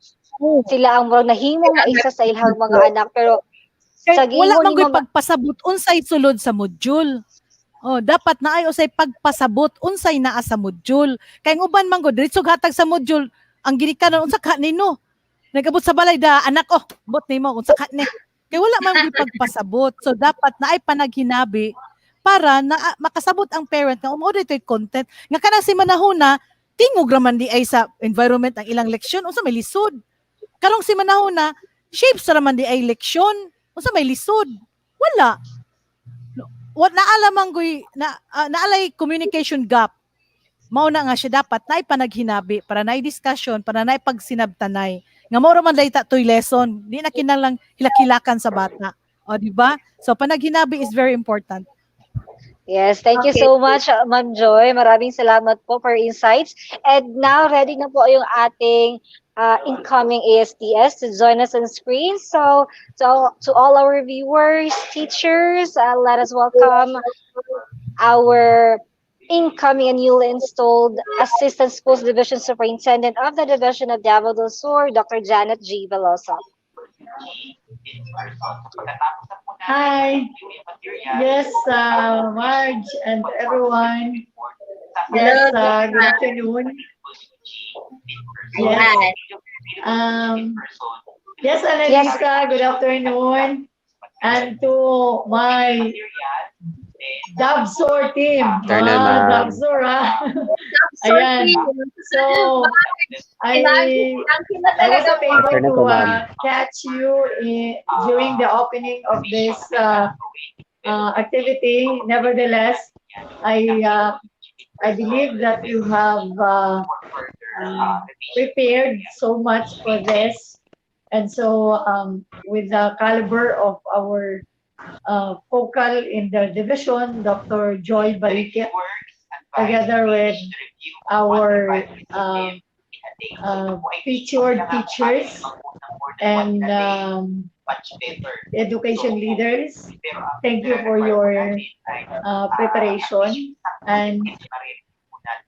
sila ang murag nahimong maisa sa ilahang mga anak pero kay sa wala giingon man ni gyud pagpasabot unsay sulod sa module. Oh, dapat naay usay pagpasabot unsay naa sa module. Kay ang uban man gud diretso hatag sa module ang ginikanan unsa ka nino. Nagabot sa balay da anak bot nimo unsa ka ni. Kay wala man gyud pagpasabot. So dapat naay panaghinabi para na makasabot ang parent nga umo ditoy content nga kana si manahuna tingog raman di ay sa environment ang ilang leksyon unsa may lisod. Karong si manahuna shapes raman di ay leksyon unsa may lisod? Wala. What naalamang goy na naalay communication gap. Mao na nga siya dapat naay panaghinabi para naay discussion, para naay pagsinabtanay. Nga mao ra man dayta toy lesson, di na kinahanglan hilak-hilakan sa bata. O di ba? So panaghinabi is very important. Yes, thank you so much, Ma'am Joy. Maraming salamat po for insights. And now, ready na po yung ating incoming ASTS to join us on screen. So, to all our viewers, teachers, let us welcome our incoming and newly installed Assistant Schools Division Superintendent of the Division of Davao del Sur, Dr. Janet G. Veloso. Hi. Yes, Marge and everyone. Yes, good afternoon. Yes. Yes, Annalisa, good afternoon. And to my Dabsor team. Dabsor, Ayan. So, I was not able to catch you during the opening of this activity. Nevertheless, I believe that you have prepared so much for this. And so, with the caliber of our focal in the division, Dr. Joy Barique, together with our featured teachers and education leaders. Thank you for your preparation and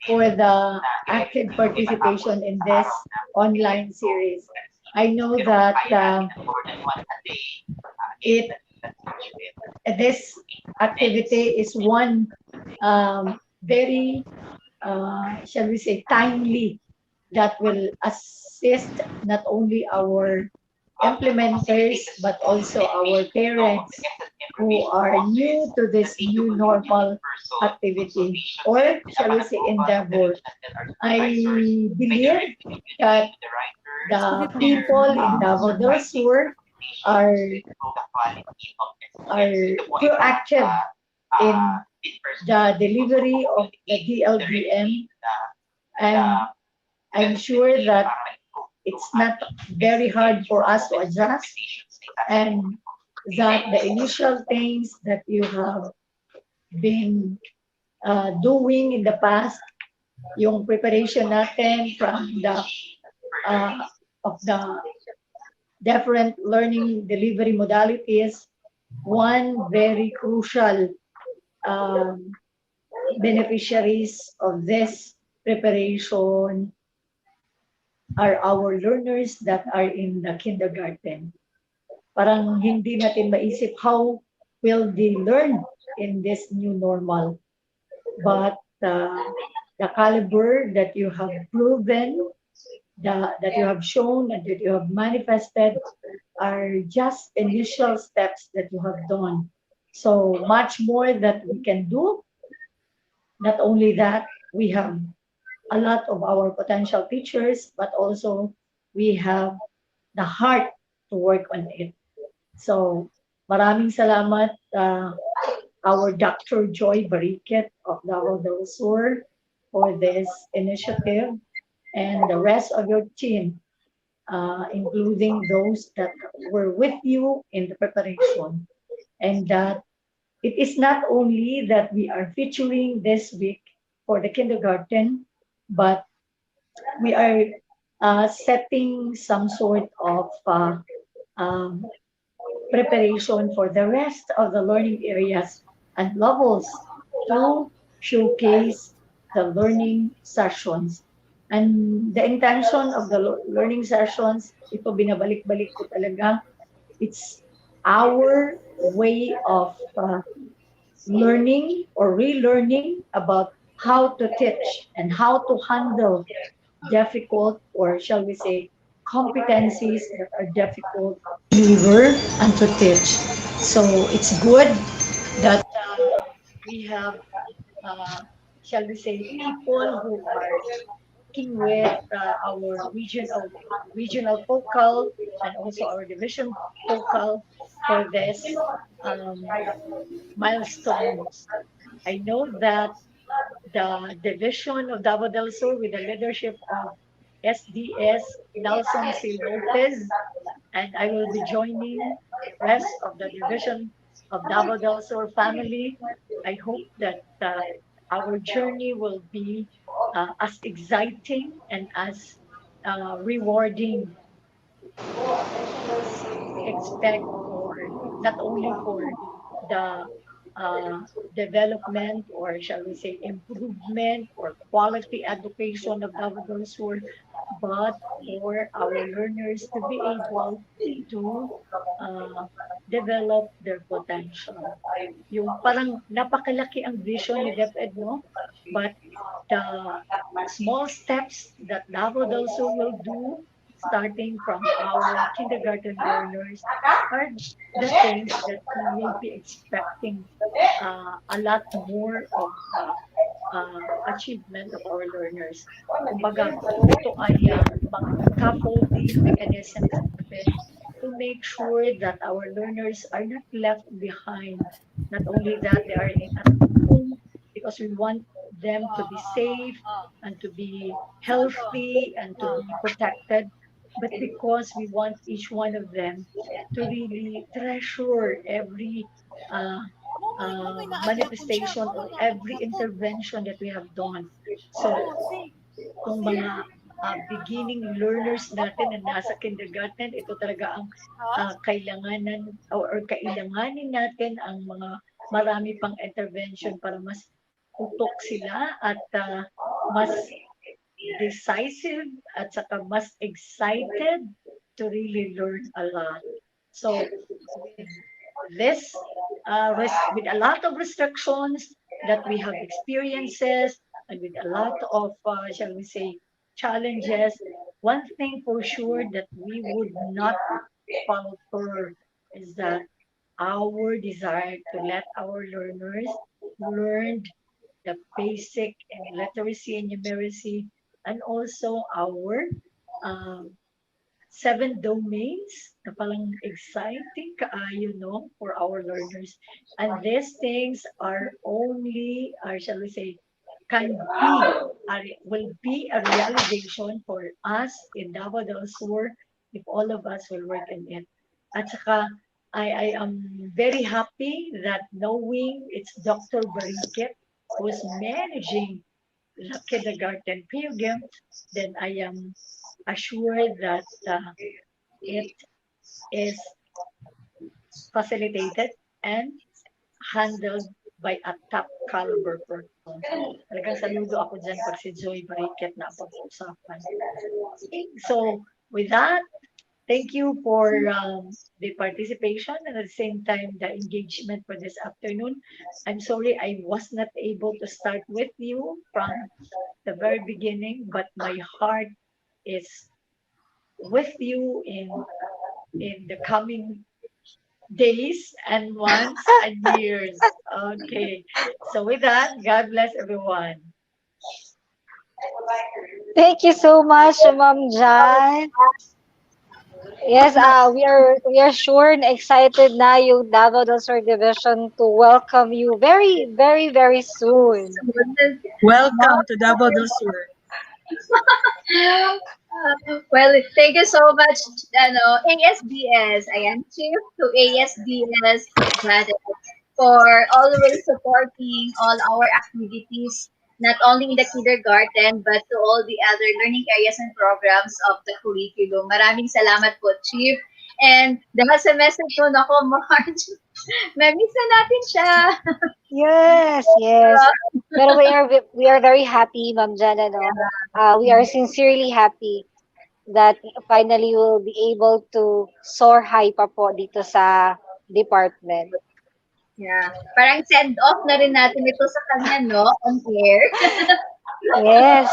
for the active participation in this online series. I know that this activity is one very, shall we say, timely that will assist not only our implementers but also our parents who are new to this new normal activity, or shall we say endeavor. I believe that the people in Davao del Sur are proactive in the delivery of the DLBM, and I'm sure that it's not very hard for us to adjust, and that the initial things that you have been doing in the past, yung preparation natin from the of the different learning delivery modalities, one very crucial beneficiaries of this preparation are our learners that are in the kindergarten. parang hindi natin maisip how will they learn in this new normal. But the caliber that you have proven, that you have shown, and that you have manifested are just initial steps that you have done. So much more that we can do. Not only that, we have a lot of our potential teachers, but also we have the heart to work on it. So maraming salamat, our Dr. Joy Bariket of Davao del Sur for this initiative, and the rest of your team, including those that were with you in the preparation. And that it is not only that we are featuring this week for the kindergarten, but we are setting some sort of um, preparation for the rest of the learning areas and levels to showcase the learning sessions. And the intention of the learning sessions, ito binabalik-balik ko talaga, it's our way of learning or relearning about how to teach and how to handle difficult, or shall we say, competencies that are difficult to deliver and to teach. So it's good that we have, uh, shall we say, people who are working with our regional focal and also our division focal for this um, milestones. I know that the division of Davao del Sur with the leadership of SDS Nelson C. Lopez, and I will be joining the rest of the division of Davao del Sur family. I hope that our journey will be as exciting and as rewarding as we expect, for not only for the uh, development, or shall we say improvement or quality education of Davao del Sur, but for our learners to be able to uh, develop their potential. Yung parang napakalaki ang vision ni DepEd, no? But the small steps that Davao del Sur will do, starting from our kindergarten learners, are the things that we will be expecting a lot more of achievement of our learners. Kumbaga, ito ay mga scaffolding mechanisms natin to make sure that our learners are not left behind. Not only that, they are at home because we want them to be safe and to be healthy and to be protected, but because we want each one of them to really treasure every uh, manifestation or every intervention that we have done. So, itong mga beginning learners natin na nasa kindergarten, ito talaga ang kailanganan or kailanganin natin ang mga marami pang intervention para mas utok sila at mas decisive at saka mas excited to really learn a lot. So with this, with a lot of restrictions that we have experiences, and with a lot of, shall we say, challenges, one thing for sure that we would not falter is that our desire to let our learners learn the basic in literacy and numeracy, and also our um, 7 domains na palang exciting kaayo, no, for our learners. And these things are only, shall we say, can be, will be a realization for us in Davao del Sur if all of us will work in it. At saka, I am very happy that knowing it's Dr. Bariket who's managing the kindergarten program, then I am assured that it is facilitated and handled by a top caliber person. Talagang saludo ako dyan pag si Joy Bariket na pag-uusapan. So, with that, Thank you for the participation and at the same time the engagement for this afternoon. I'm sorry I was not able to start with you from the very beginning, but my heart is with you in the coming days and months and years. Okay. So with that, God bless everyone. Thank you so much, Ma'am Jan. Yes, we are sure and excited na yung Davao del Sur Division to welcome you very, very, very soon. Welcome to Davao del Sur. Well, thank you so much, ASDS. Ayan, chief to ASDS, Janet, for always supporting all our activities, not only in the kindergarten, but to all the other learning areas and programs of the curriculum. Maraming salamat po, Chief. And dahil sa message mo, nako, Marge, na-miss na natin siya. Yes, yes. Pero we are very happy, Ma'am Jan, ano. We are sincerely happy that finally we'll be able to soar high pa po dito sa department. Yeah. Parang send off na rin natin ito sa kanya, no? On air. Yes.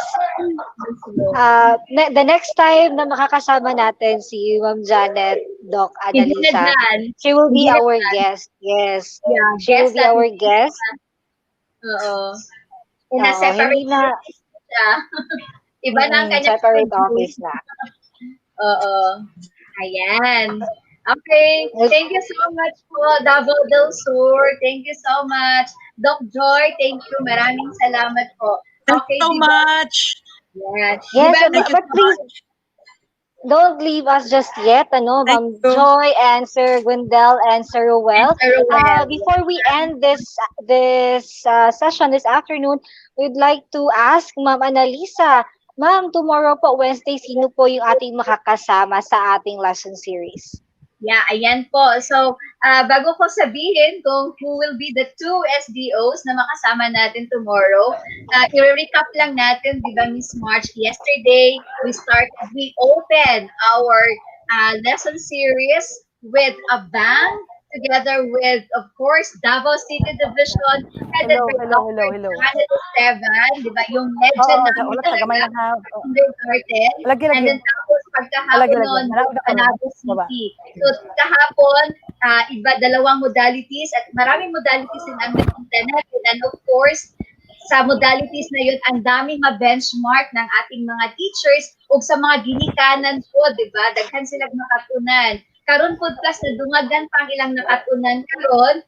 The next time na makakasama natin si Ma'am Janet, Doc Hindi na Annalisa, dyan. she will be Hindi na our dyan. guest. Yes. Yeah, She will guest be at our guest. Oo. In a Oo, separate hindi na office siya. Iba na ang kanyang separate schedule. office na. Oo. Ayan. Okay. Thank you so much po, Davao del Sur. Thank you so much. Doc Joy, thank you. Maraming salamat po. Thank Okay, you so di ba? much. Yan. Di Yes, ba, but please don't leave us just yet, ano, Ma'am Joy and Sir Gwendel and Sir Ruel. Before we end this session this afternoon, we'd like to ask Ma'am Annalisa, Ma'am, tomorrow po, Wednesday, sino po yung ating makakasama sa ating lesson series? Yeah, ayan po. So, bago ko sabihin kung who will be the two SDOs na makasama natin tomorrow, i-recap lang natin, di ba, Miss March, yesterday, we opened our lesson series with a bang, together with, of course, Davao City Division, headed by Dr. Janet Esteban, di ba, yung legend namin talaga, kindergarten. And then tapos pagkahapon noon, Panabo City. So kahapon, dalawang modalities at maraming modalities din ang nakita natin. And of course, sa modalities na yun, ang daming ma-benchmark ng ating mga teachers o sa mga ginikanan po, di ba? Daghan sila nakatunan. Karon po plus na dungagan pang ilang nakatunan karon,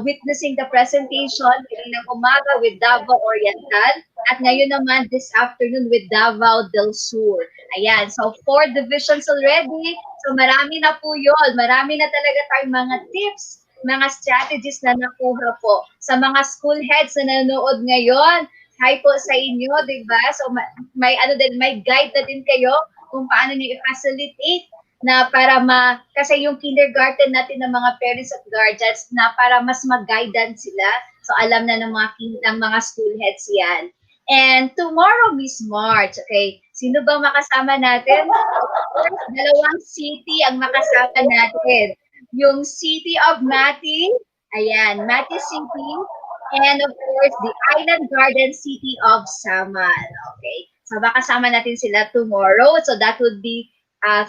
witnessing the presentation ng umaga with Davao Oriental at ngayon naman this afternoon with Davao del Sur. Ayan, so 4 divisions already. So marami na po yun. Marami na talaga tayong mga tips, mga strategies na nakuha po. Sa mga school heads na nanonood ngayon, hi po sa inyo, di ba? So may guide na din kayo kung paano niyo i-facilitate na para kasi yung kindergarten natin ng mga parents at guardians na para mas mag-guidance sila. So alam na ng mga school heads yan. And tomorrow, Miss March, okay, sino bang makasama natin? Of course, dalawang city ang makasama natin. Yung City of Mati, ayan, Mati City, and of course, the Island Garden City of Samal. Okay, so makasama natin sila tomorrow. So that would be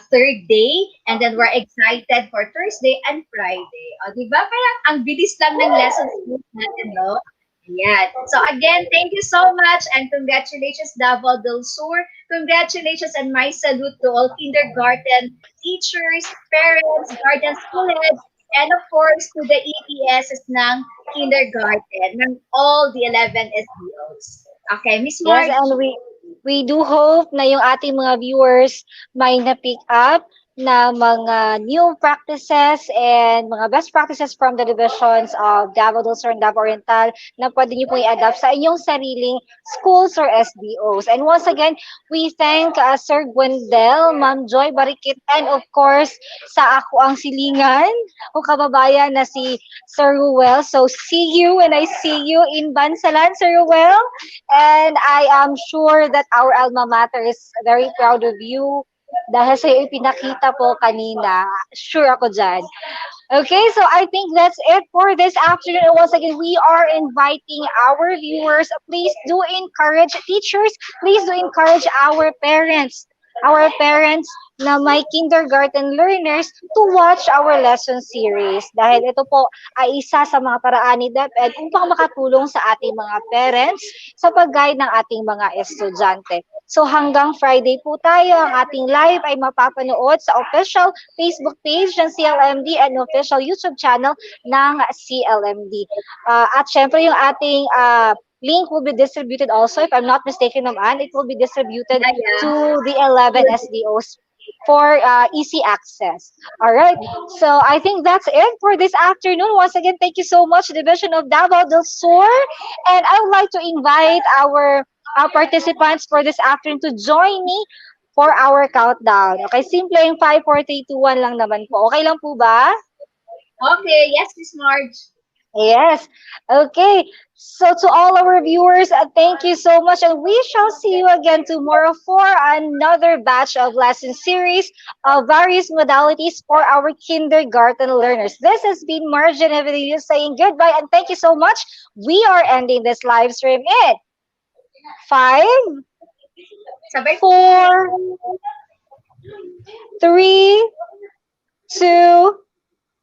third day, and then we're excited for Thursday and Friday. O, di ba? Parang ang bilis lang ng lessons natin, no? Ayan. So again, thank you so much and congratulations Davao del Sur. Congratulations and my salute to all kindergarten teachers, parents, guardians, school heads, and of course to the EPSs ng kindergarten, ng all the 11 SDOs. Okay, Miss March. Yes, and we do hope na yung ating mga viewers may na-pick up na mga new practices and mga best practices from the divisions of Davao del Sur and Davao Oriental na pwede nyo pong i-adapt sa inyong sariling schools or SDOs. And once again, we thank Sir Gwendel, Ma'am Joy Barikit, and of course, sa ako ang silingan, o kababayan na si Sir Ruel. So see you and I see you in Bansalan, Sir Ruel. And I am sure that our alma mater is very proud of you Dahil sa ipinakita po kanina, sure ako dyan. Okay, so I think that's it for this afternoon. And once again, we are inviting our viewers. Please do encourage teachers. Please do encourage our parents na may kindergarten learners to watch our lesson series. Dahil ito po ay isa sa mga paraan ni DepEd upang makatulong sa ating mga parents sa pag-guide ng ating mga estudyante. So hanggang Friday po tayo, ang ating live ay mapapanood sa official Facebook page ng CLMD and official YouTube channel ng CLMD. At syempre yung ating link will be distributed also, if I'm not mistaken naman, it will be distributed to the 11 SDOs for easy access. All right. So I think that's it for this afternoon. Once again, thank you so much, Division of Davao del Sur. And I would like to invite our participants for this afternoon to join me for our countdown. Okay, simple yung 5, 4, 3, 2, 1 lang naman po. Okay lang po ba? Okay, yes, Miss Marge. Yes. Okay. So to all our viewers, thank you so much. And we shall see you again tomorrow for another batch of lesson series of various modalities for our kindergarten learners. This has been Marge and Evelyn saying goodbye and thank you so much. We are ending this live stream in 5, 4, 3, 2,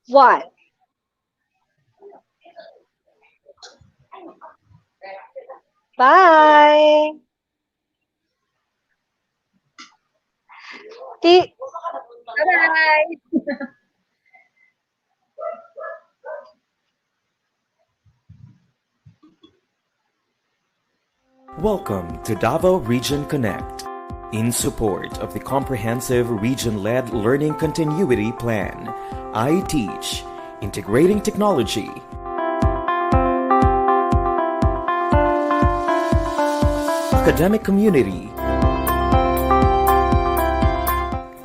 1. Bye. Bye-bye. Welcome to Davao Region Connect. In support of the comprehensive region-led learning continuity plan, I teach integrating technology, academic community,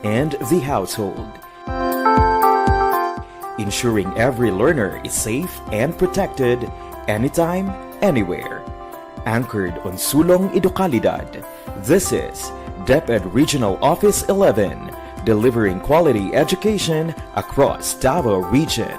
and the household, ensuring every learner is safe and protected anytime, anywhere. Anchored on Sulong Edukalidad, this is DepEd Regional Office 11, delivering quality education across Davao Region.